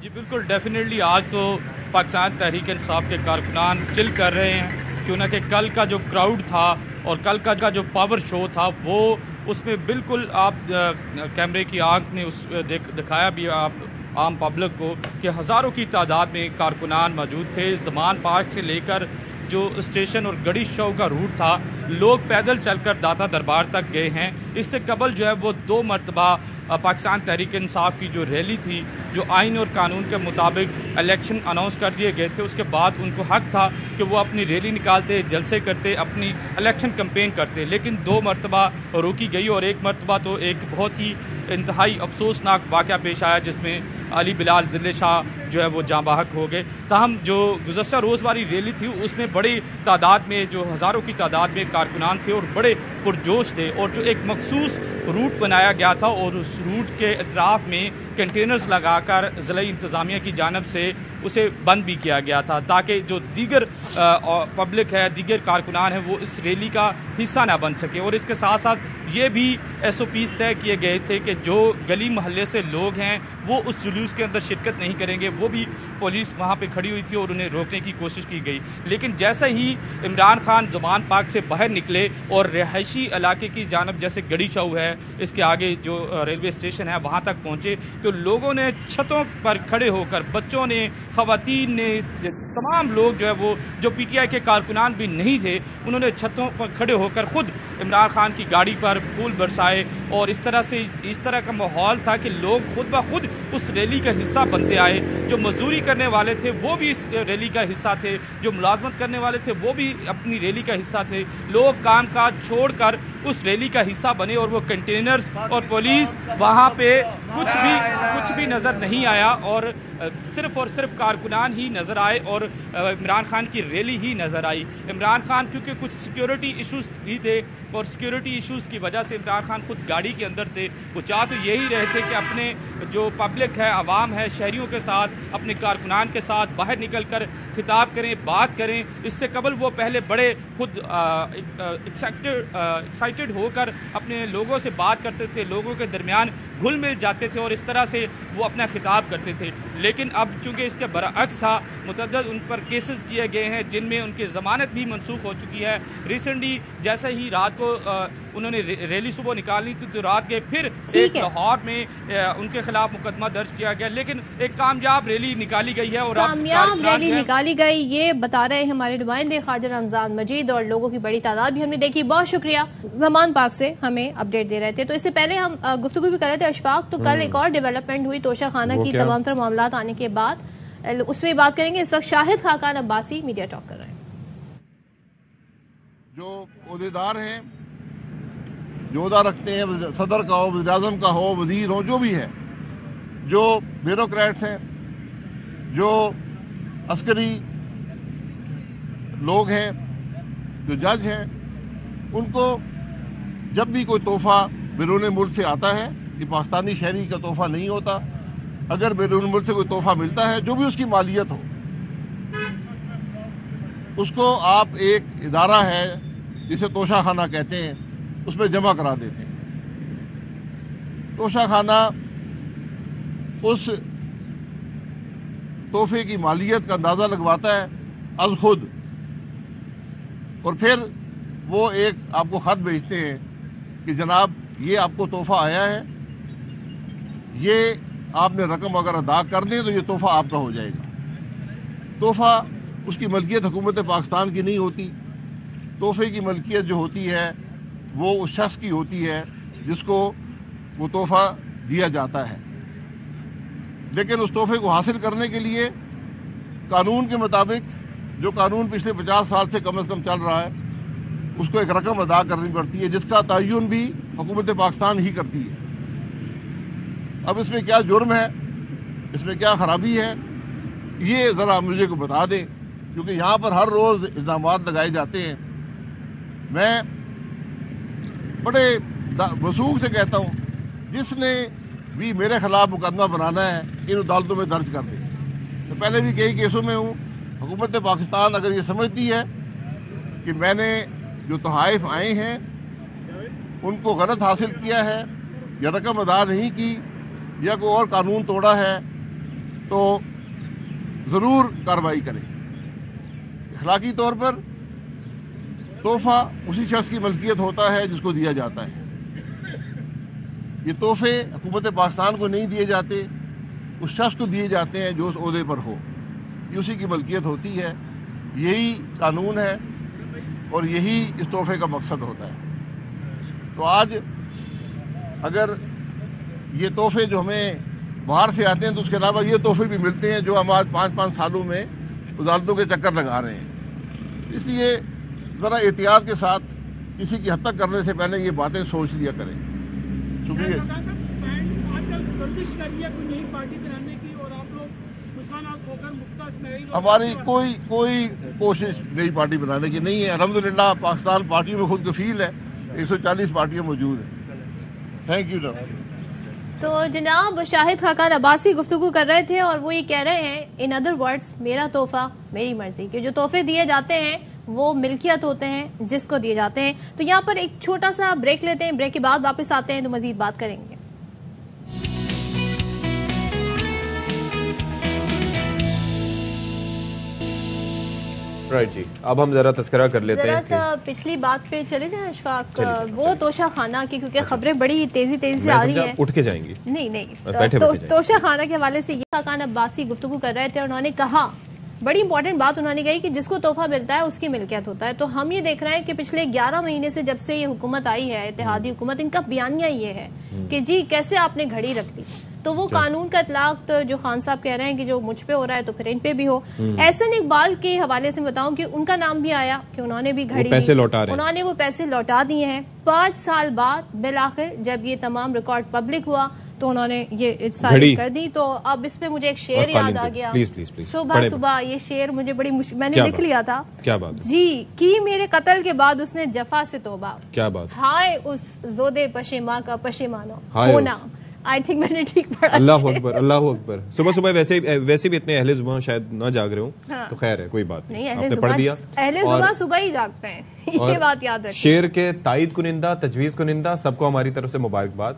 जी बिल्कुल, डेफिनेटली आज तो पाकिस्तान तहरीक इंसाफ के कारकुनान चिल कर रहे हैं, क्यों ना कि कल का जो क्राउड था और कल का जो पावर शो था वो उसमें बिल्कुल आप कैमरे की आंख ने उस दिखाया भी आम पब्लिक को कि हज़ारों की तादाद में कारकुनान मौजूद थे। ज़मान पार्क से लेकर जो स्टेशन और गढ़ी चौक का रूट था, लोग पैदल चलकर दाता दरबार तक गए हैं। इससे कबल जो है वो 2 मरतबा पाकिस्तान तहरीक इंसाफ की जो रैली थी, जो आइन और कानून के मुताबिक इलेक्शन अनाउंस कर दिए गए थे, उसके बाद उनको हक था कि वो अपनी रैली निकालते, जलसे करते, अपनी इलेक्शन कैंपेन करते, लेकिन 2 मरतबा रोकी गई और 1 मरतबा तो एक बहुत ही इंतहाई अफसोसनाक वाक़या पेश आया जिसमें अली बिलाल जिले शाह जो है वो जाँबाहक हो गए। ताहम जो गुज़श्ता रोज़ वाली रैली थी उसमें बड़ी तादाद में, जो हज़ारों की तादाद में कारकुनान थे और बड़े पुरजोश थे, और जो एक मखसूस रूट बनाया गया था और उस रूट के अतराफ़ में कंटेनर्स लगाकर ज़िला इंतज़ामिया की जानिब से उसे बंद भी किया गया था ताकि जो दीगर पब्लिक है, दीगर कारकुनान है, वो इस रैली का हिस्सा ना बन सके। और इसके साथ साथ ये भी SOPs तय किए गए थे कि जो गली मोहल्ले से लोग हैं वो उस जुलूस के अंदर शिरकत नहीं करेंगे। वो भी पुलिस वहाँ पे खड़ी हुई थी और उन्हें रोकने की कोशिश की गई, लेकिन जैसे ही इमरान खान ज़मान पार्क से बाहर निकले और रिहायशी इलाके की जानिब, जैसे गढ़ी चौक है, इसके आगे जो रेलवे स्टेशन है, वहाँ तक पहुँचे तो लोगों ने छतों पर खड़े होकर, बच्चों ने, ख़वातीन ने, तमाम लोग जो है वो जो PTI के कारकुनान भी नहीं थे, उन्होंने छतों पर खड़े होकर ख़ुद इमरान खान की गाड़ी पर फूल बरसाए। और इस तरह का माहौल था कि लोग खुद ब खुद उस रैली का हिस्सा बनते आए। जो मजदूरी करने वाले थे वो भी इस रैली का हिस्सा थे, जो मुलाजमत करने वाले थे वो भी अपनी रैली का हिस्सा थे। लोग काम काज छोड़कर उस रैली का हिस्सा बने और वो कंटेनर्स और पुलिस वहाँ पे कुछ भी नज़र नहीं आया और सिर्फ कारकुनान ही नज़र आए और इमरान खान की रैली ही नज़र आई। इमरान खान क्योंकि कुछ सिक्योरिटी इश्यूज़ भी थे और सिक्योरिटी इश्यूज़ की वजह से इमरान खान खुद गाड़ी के अंदर थे। वो चाह तो यही रहे थे कि अपने जो पब्लिक है, आवाम है, शहरियों के साथ, अपने कारकुनान के साथ बाहर निकल कर खिताब करें, बात करें। इससे कबल वो पहले बड़े खुद एक्साइटेड होकर अपने लोगों से बात करते थे, लोगों के दरमियान घुल मिल जाते थे और इस तरह से वो अपना खिताब करते थे। लेकिन अब चूँकि इसके बरअक्स था, मुतअद्दिद उन पर केसेस किए गए हैं जिनमें उनकी ज़मानत भी मनसूख हो चुकी है। रिसेंटली जैसे ही रात को उन्होंने रैली सुबह निकालनी थी तो रात के फिर एक लाहौर में उनके खिलाफ मुकदमा दर्ज किया गया, लेकिन एक कामयाब रैली निकाली गई है और कामयाब रैली निकाली गई, ये बता रहे हैं हमारे नुमाइंदे ख्वाजा रमजान मजीद, और लोगों की बड़ी तादाद भी हमने देखी। बहुत शुक्रिया, ज़मान पार्क से हमें अपडेट दे रहे थे। तो इससे पहले हम गुफ्तगू भी कर रहे थे अशफाक, तो कल एक और डेवलपमेंट हुई तोशा खाना की तमाम तरह मामला आने के बाद, उसमें बात करेंगे। इस वक्त शाहिद खाकान अब्बासी मीडिया टॉक कर रहे हैं। जो ओहदेदार हैं, जो ओहदा रखते हैं, सदर का हो, वज़ीर-ए-आज़म का हो, वजीर हो, जो भी है, जो ब्यूरोक्रेट्स हैं, जो अस्करी लोग हैं, जो जज हैं, उनको जब भी कोई तोहफा बैरून मुल्क से आता है, ये पाकिस्तानी शहरी का तोहफा नहीं होता, अगर बैरून मुल्क से कोई तोहफा मिलता है, जो भी उसकी मालियत हो, उसको आप एक इदारा है जिसे तोशा खाना कहते हैं, उसमें जमा करा देते हैं। तोशा खाना उस तोहफे की मालियत का अंदाजा लगवाता है अज खुद, और फिर वो एक आपको खत भेजते हैं कि जनाब ये आपको तोहफा आया है, ये आपने रकम अगर अदा कर दें तो ये तोहफा आपका हो जाएगा। तोहफा उसकी मलकियत हुकूमत पाकिस्तान की नहीं होती। तोहफे की मलकियत जो होती है वो उस शख्स की होती है जिसको वो तोहफा दिया जाता है। लेकिन उस तोहफे को हासिल करने के लिए कानून के मुताबिक, जो कानून पिछले 50 साल से कम चल रहा है, उसको एक रकम अदा करनी पड़ती है जिसका तयन भी हुकूमत पाकिस्तान ही करती है। अब इसमें क्या जुर्म है, इसमें क्या खराबी है, ये ज़रा मुझे को बता दें, क्योंकि यहाँ पर हर रोज़ इल्ज़ाम लगाए जाते हैं। मैं बड़े वसूख से कहता हूँ, जिसने भी मेरे खिलाफ मुकदमा बनाना है इन अदालतों में दर्ज कर दे। तो पहले भी कई केसों में हूँ। हुकूमत पाकिस्तान अगर ये समझती है कि मैंने जो तोहाइफ आए हैं उनको गलत हासिल किया है या रकम अदा नहीं की या कोई और कानून तोड़ा है, तो ज़रूर कार्रवाई करें। अखलाकी तौर पर तोहफा उसी शख्स की मलकियत होता है जिसको दिया जाता है। ये तोहफे हुकूमत पाकिस्तान को नहीं दिए जाते, उस शख्स को दिए जाते हैं जो उस ओहदे पर हो, ये उसी की मलकियत होती है। यही कानून है और यही इस तोहफे का मकसद होता है। तो आज अगर ये तोहफे जो हमें बाहर से आते हैं तो उसके अलावा ये तोहफे भी मिलते हैं जो हम आज 5-5 सालों में अदालतों के चक्कर लगा रहे हैं। इसलिए ज़रा एहतियात के साथ किसी की हत्या करने से पहले ये बातें सोच लिया करें। शुक्रिया। हमारी कोई कोशिश नई पार्टी बनाने की नहीं है। अल्हम्दुलिल्लाह पाकिस्तान पार्टियों में खुद कफील है, 140 पार्टियां मौजूद हैं। Thank you sir. तो जनाब शाहिद खाकान अब्बासी गुफ्तगू कर रहे थे और वो ये कह रहे हैं, इन अदर वर्ड्स, मेरा तोहफा मेरी मर्जी, कि जो तोहफे दिए जाते हैं वो मिल्कियत होते हैं जिसको दिए जाते हैं। तो यहाँ पर एक छोटा सा ब्रेक लेते हैं, ब्रेक के बाद वापस आते हैं तो मजीद बात करेंगे। राइट जी, अब हम जरा तस्करा कर लेते हैं। जरा पिछली बात पे चले जाए अशफाक, वो तोशा खाना की, क्योंकि खबरें बड़ी तेजी से आ रही हैं। उठ के जाएंगी? नहीं, तोशा खाना के हवाले से खाकान अब्बासी गुफ्तगू कर रहे थे। उन्होंने कहा, बड़ी इंपॉर्टेंट बात उन्होंने कही कि जिसको तोहफा मिलता है उसकी मिल्कियत होता है। तो हम ये देख रहे हैं कि पिछले 11 महीने से जब से ये हुकूमत आई है, इत्तेहादी हुकूमत, इनका बयानिया ये है कि जी कैसे आपने घड़ी रख दी। तो वो कानून का इतलाक तो जो खान साहब कह रहे हैं कि जो मुझ पे हो रहा है तो फिर इन पे भी हो। एहसन इकबाल के हवाले से बताऊं कि उनका नाम भी आया कि उन्होंने भी घड़ी पैसे लौटा रहे हैं। उन्होंने वो पैसे लौटा दिए हैं 5 साल बाद। बिलाखिर जब ये तमाम रिकॉर्ड पब्लिक हुआ तो उन्होंने ये सारी कर दी। तो अब इस पे मुझे एक शेर याद आ गया। प्लीज सुबह ये शेर मुझे बड़ी मैंने लिख लिया था। क्या बात जी, की मेरे कत्ल के बाद उसने जफा से तौबा। क्या बात। हाय उस जोदे पशेमा का पशेमानो होना। आई थिंक मैंने ठीक पढ़ा। अल्लाह अकबर, अल्लाह अकबर। सुबह वैसे भी इतने अहले जुबान शायद ना जाग रहे हो। हाँ। तो खैर है, कोई बात नहीं, आपने पढ़ दिया। अहले जुबान सुबह ही जागते हैं, ये बात याद रखिए। शेर के तायद कुनिंदा, तजवीज कुनिंदा सबको हमारी तरफ से मुबारकबाद।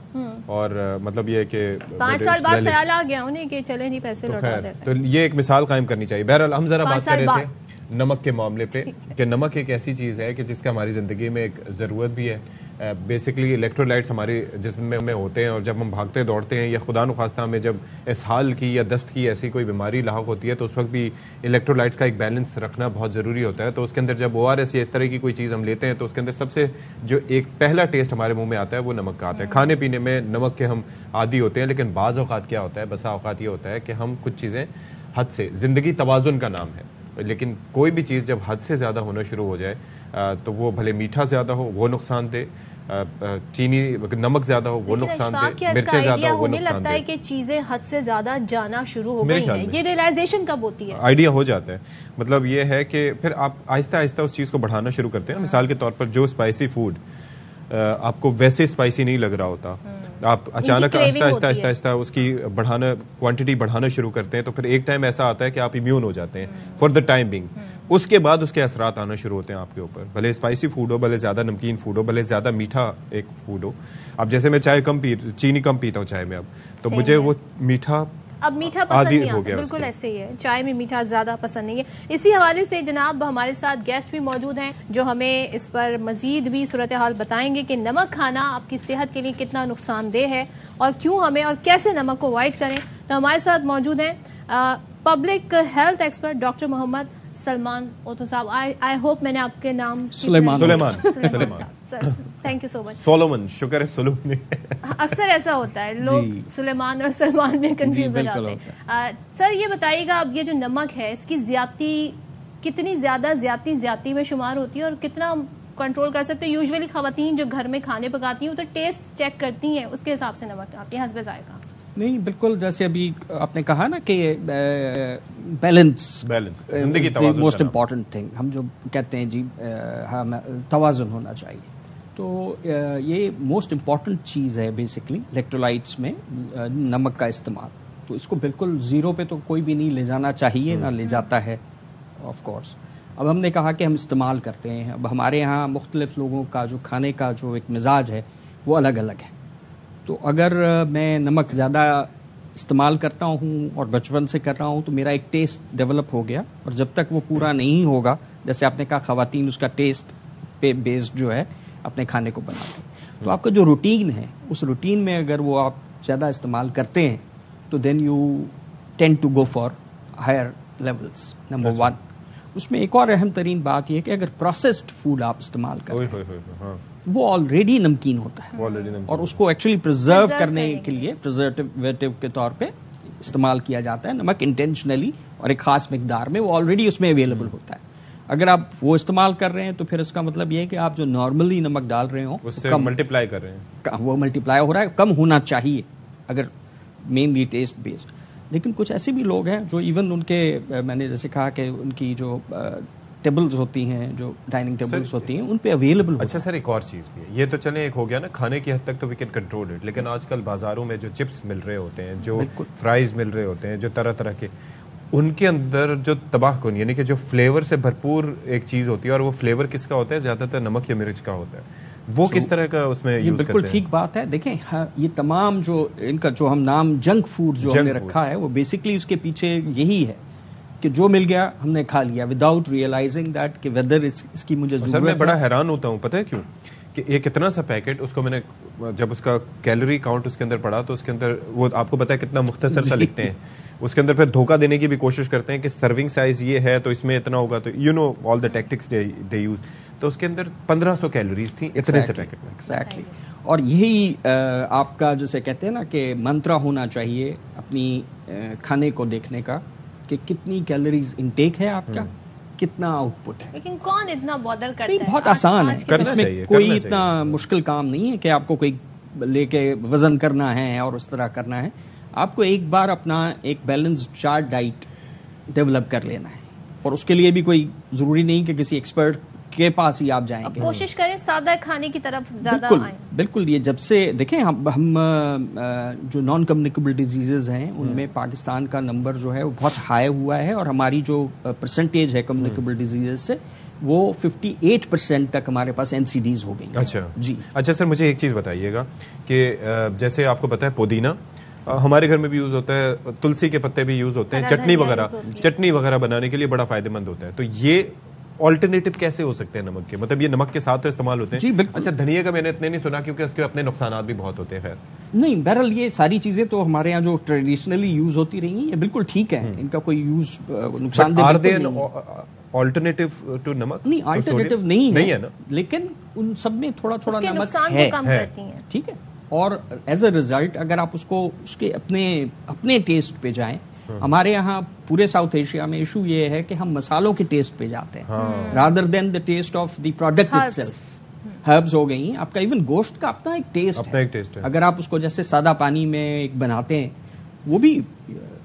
और मतलब ये कि 5 साल बाद ख्याल आ गया उन्हें कि चले जी पैसे लौटा देते हैं। तो ये एक मिसाल कायम करनी चाहिए। बहरहाल हम जरा बात कर रहे थे नमक के मामले पे कि नमक एक ऐसी चीज है कि जिसका हमारी जिंदगी में एक जरूरत भी है। बेसिकली इलेक्ट्रोलाइट्स हमारे जिस्म में होते हैं और जब हम भागते दौड़ते हैं या खुदा नुखास्ता में जब इसहाल की या दस्त की ऐसी कोई बीमारी लाहक होती है तो उस वक्त भी इलेक्ट्रोलाइट्स का एक बैलेंस रखना बहुत ज़रूरी होता है। तो उसके अंदर जब ORS या इस तरह की कोई चीज़ हम लेते हैं तो उसके अंदर सबसे जो एक पहला टेस्ट हमारे मुंह में आता है वो नमक का आता है। खाने पीने में नमक के हम आदी होते हैं, लेकिन बाज़ औक़ात क्या होता है, बसा औक़ात ये होता है कि हम कुछ चीज़ें हद से, ज़िंदगी तवाज़ुन का नाम है, लेकिन कोई भी चीज़ जब हद से ज़्यादा होना शुरू हो जाए तो वो भले मीठा ज़्यादा हो वो नुकसान दे, चीनी नमक ज्यादा हो वो नुकसान दे, मिर्चें ज्यादा हो वो नुकसान दे। लगता है कि चीजें हद से ज्यादा जाना शुरू हो गई हैं। ये रियलाइजेशन कब होती है? आइडिया हो जाता है। मतलब ये है कि फिर आप आहिस्ता आहिस्ता उस चीज को बढ़ाना शुरू करते हैं। मिसाल के तौर पर जो स्पाइसी फूड आपको वैसे स्पाइसी नहीं लग रहा होता, आप अचानक आहिस्ता आहिस्ता उसकी क्वांटिटी बढ़ाना शुरू करते हैं तो फिर एक टाइम ऐसा आता है कि आप इम्यून हो जाते हैं फॉर द टाइम बिंग। उसके बाद उसके असरात आना शुरू होते हैं आपके ऊपर, भले स्पाइसी फूड हो, भले ज्यादा नमकीन फूड हो, भले ज्यादा मीठा एक फूड हो। अब जैसे मैं चीनी कम पीता हूँ चाय में, अब तो मुझे वो मीठा पसंद नहीं आता। बिल्कुल ऐसे ही है, चाय में मीठा ज्यादा पसंद नहीं है। इसी हवाले से जनाब हमारे साथ गेस्ट भी मौजूद हैं जो हमें इस पर मजीद भी सूरत हाल बताएंगे कि नमक खाना आपकी सेहत के लिए कितना नुकसानदेह है और क्यों हमें और कैसे नमक को अवॉइड करें। तो हमारे साथ मौजूद हैं public health expert doctor Mohammad Salman ओतो साहब। आई होप मैंने आपके नाम Suleman thank you so much. Solomon, शुक्र है सोलोमन। अक्सर ऐसा होता है, लोग सुलेमान और सलमान में कंफ्यूज हो जाते हैं। सर ये बताइएगा, अब ये जो नमक है इसकी ज्यादती कितनी ज्यादती में शुमार होती है और कितना कंट्रोल कर सकते हैं? यूजुअली खवातीन जो घर में खाने पकाती हैं तो टेस्ट चेक करती हैं, उसके हिसाब से नमक आपके हस्बे जायका। नहीं, बिल्कुल जैसे अभी आपने कहा ना कि बैलेंस मोस्ट इम्पॉर्टेंट थिंग, हम जो कहते हैं जी तवाज़ुन होना चाहिए। तो ये मोस्ट इम्पॉर्टेंट चीज़ है बेसिकली इलेक्ट्रोलाइट्स में नमक का इस्तेमाल। तो इसको बिल्कुल ज़ीरो पे तो कोई भी नहीं ले जाना चाहिए, ना ले जाता है ऑफ कोर्स। अब हमने कहा कि हम इस्तेमाल करते हैं, अब हमारे यहाँ मुख्तलिफ लोगों का जो खाने का जो एक मिजाज है वो अलग अलग है। तो अगर मैं नमक ज़्यादा इस्तेमाल करता हूँ और बचपन से कर रहा हूँ तो मेरा एक टेस्ट डेवलप हो गया, और जब तक वो पूरा नहीं होगा, जैसे आपने कहा ख़वातीन उसका टेस्ट पे बेस्ड जो है अपने खाने को बनाते हैं, तो आपका जो रूटीन है उस रूटीन में अगर वो आप ज़्यादा इस्तेमाल करते हैं तो then you tend to go for higher levels, number 1। उसमें एक और अहम तरीन बात यह कि अगर प्रोसेस्ड फूड आप इस्तेमाल करें वो ऑलरेडी नमकीन होता है और उसको एक्चुअली प्रिजर्व करने के लिए प्रिजर्वेटिव के तौर पे इस्तेमाल किया जाता है। नमक इंटेंशनली और एक खास मिकदार में वो ऑलरेडी उसमें अवेलेबल होता है। अगर आप वो इस्तेमाल कर रहे हैं तो फिर इसका मतलब ये है कि आप जो नॉर्मली नमक डाल रहे हो उससे मल्टीप्लाई कर रहे हैं, वो मल्टीप्लाई हो रहा है, कम होना चाहिए अगर मेनली टेस्ट बेस्ड। लेकिन कुछ ऐसे भी लोग हैं जो इवन उनके, मैंने जैसे कहा कि उनकी जो टेबल्स होती हैं, जो डाइनिंग टेबल्स होती हैं, उन पे अवेलेबल होता है। अच्छा सर, एक और चीज़ भी है, ये तो चले एक हो गया ना खाने की हद तक तो वी कैन कंट्रोल इट, लेकिन आजकल बाजारों में जो चिप्स मिल रहे होते हैं, जो फ्राइज मिल रहे होते हैं, जो तरह तरह के, उनके अंदर जो तबाहकुन यानी कि जो फ्लेवर से भरपूर एक चीज़ होती है, और वो फ्लेवर किसका होता है? ज़्यादातर नमक या मिर्च का होता है। वो किस तरह का उसमें यूज करते हैं? बिल्कुल ठीक बात है। देखें, ये तमाम जो इनका जो हम नाम जंक फूड जो हमने रखा है, वो बेसिकली उसके पीछे यही है कि जो मिल गया हमने खा लिया विदाउट रियलाइजिंग दैट कि वेदर इसकी मुझे जरूरत है। सर मैं बड़ा हैरान होता हूँ, पता है क्यों? कि एक इतना सा पैकेट, उसको मैंने जब उसका कैलोरी काउंट उसके अंदर पढ़ा तो उसके अंदर वो आपको पता है कितना मुख्तसर सा लिखते हैं। उसके अंदर फिर धोखा देने की भी कोशिश करते हैं कि सर्विंग साइज ये है तो इसमें इतना होगा, तो you know all the tactics they use. तो उसके अंदर 1500 कैलोरीज थी इतने से पैकेट में। एग्जैक्टली। और यही आपका जैसे कहते हैं ना कि मंत्रा होना चाहिए अपनी खाने को देखने का कि कितनी कैलोरीज इनटेक है आपका, कितना आउटपुट है। लेकिन कौन इतना बॉदर करता है? बहुत आसान है, इसमें कोई इतना मुश्किल काम नहीं है कि आपको कोई लेके वजन करना है और उस तरह करना है। आपको एक बार अपना एक बैलेंस्ड चार्ट डाइट डेवलप कर लेना है, और उसके लिए भी कोई जरूरी नहीं कि किसी एक्सपर्ट के पास ही आप जाएंगे। कोशिश करें सादा खाने की तरफ ज्यादा आएं। बिल्कुल। ये जब से देखें हम जो नॉन कम्युनिकेबल डिजीजेज हैं उनमें पाकिस्तान का नंबर जो है वो बहुत हाई हुआ है, और हमारी जो परसेंटेज है कम्युनिकेबल डिजीजेज से वो 58% तक हमारे पास NCDs हो गई। अच्छा जी। अच्छा सर, मुझे एक चीज़ बताइएगा कि जैसे आपको पता है पुदीना हमारे घर में भी यूज होता है, तुलसी के पत्ते भी यूज होते हैं, चटनी वगैरह बनाने के लिए बड़ा फायदेमंद होता है। तो ये ऑल्टरनेटिव कैसे हो सकते हैं नमक के? मतलब ये नमक के साथ तो इस्तेमाल होते हैं। जी बिल्कुल। अच्छा, धनिया का मैंने इतने नहीं सुना क्योंकि उसके अपने नुकसान भी बहुत होते हैं। खैर नहीं, बहरहाल ये सारी चीजें तो हमारे यहाँ जो ट्रेडिशनली यूज होती रही हैं, ये बिल्कुल ठीक है, इनका कोई यूज नुकसानदेह ऑल्टरनेटिव टू नमक नहीं, ऑल्टरनेटिव नहीं है ना, लेकिन उन सब में थोड़ा थोड़ा नमक है, ठीक है। और एज अ रिजल्ट अगर आप उसको उसके अपने टेस्ट पे जाएं, हमारे यहाँ पूरे साउथ एशिया में इशू ये है कि हम मसालों के टेस्ट पे जाते हैं rather than the test of the product itself. Herbs हो गई, आपका इवन गोश्त का अपना एक टेस्ट है। अगर आप उसको जैसे सादा पानी में एक बनाते हैं, वो भी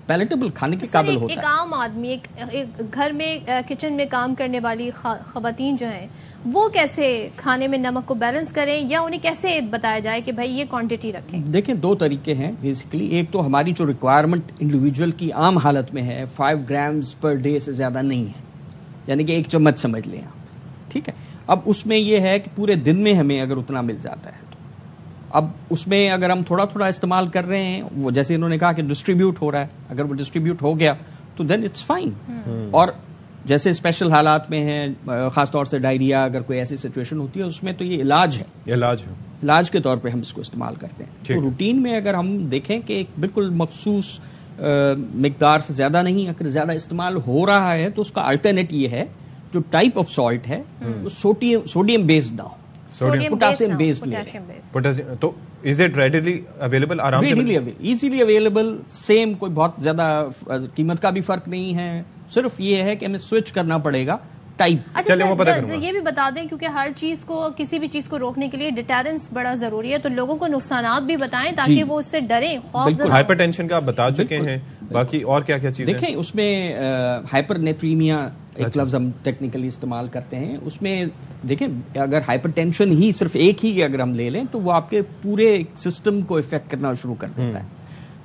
पैलेटेबल खाने के काबिल होता है। एक आम आदमी, एक घर में किचन में काम करने वाली खवातीन जो हैं, वो कैसे खाने में नमक को बैलेंस करें, या उन्हें कैसे बताया जाए कि भाई ये क्वांटिटी रखें? देखें, दो तरीके हैं बेसिकली। एक तो हमारी जो रिक्वायरमेंट इंडिविजुअल की आम हालत में है 5 ग्राम्स पर डे से ज्यादा नहीं है, यानी कि 1 चम्मच समझ लें आप, ठीक है। अब उसमें यह है कि पूरे दिन में हमें अगर उतना मिल जाता है, अब उसमें अगर हम थोड़ा थोड़ा इस्तेमाल कर रहे हैं, वो जैसे इन्होंने कहा कि डिस्ट्रीब्यूट हो रहा है, अगर वो डिस्ट्रीब्यूट हो गया तो देन इट्स फाइन। और जैसे स्पेशल हालात में है, खासतौर से डायरिया, अगर कोई ऐसी सिचुएशन होती है उसमें तो ये इलाज के तौर पे हम इसको इस्तेमाल करते हैं। तो रूटीन में अगर हम देखें कि एक बिल्कुल मखसूस मिकदार से ज्यादा नहीं, अगर ज्यादा इस्तेमाल हो रहा है तो उसका अल्टरनेट ये है, जो टाइप ऑफ सॉल्ट है वो सोडियम बेस्ड ना हो, पोटेशियम बेस्ड। तो इज इट रेडिली अवेलेबल? आराम से इजीली अवेलेबल, सेम, कोई बहुत ज्यादा कीमत का भी फर्क नहीं है। सिर्फ ये है कि हमें स्विच करना पड़ेगा टाइप। अच्छा सर, ये भी बता दें, क्योंकि हर चीज को, किसी भी चीज को रोकने के लिए डिटेरेंस बड़ा जरूरी है, तो लोगों को नुकसानात भी बताएं ताकि वो उससे डरें। हाइपरटेंशन का आप बता चुके हैं, बाकी और क्या क्या चीजें देखें उसमें? हाइपरनेट्रीमिया एक लफ्ज हम टेक्निकली इस्तेमाल करते हैं। उसमें देखें, अगर हाइपरटेंशन ही सिर्फ एक ही अगर हम ले लें तो वो आपके पूरे सिस्टम को इफेक्ट करना शुरू कर देता है।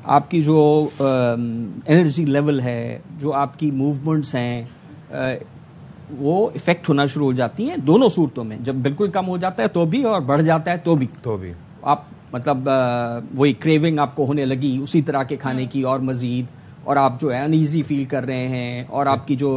आपकी जो एनर्जी लेवल है, जो आपकी मूवमेंट्स हैं, वो इफेक्ट होना शुरू हो जाती हैं दोनों सूरतों में। जब बिल्कुल कम हो जाता है तो भी, और बढ़ जाता है तो भी आप मतलब वही क्रेविंग आपको होने लगी उसी तरह के खाने की और मजीद, और आप जो है अनईजी फील कर रहे हैं और आपकी जो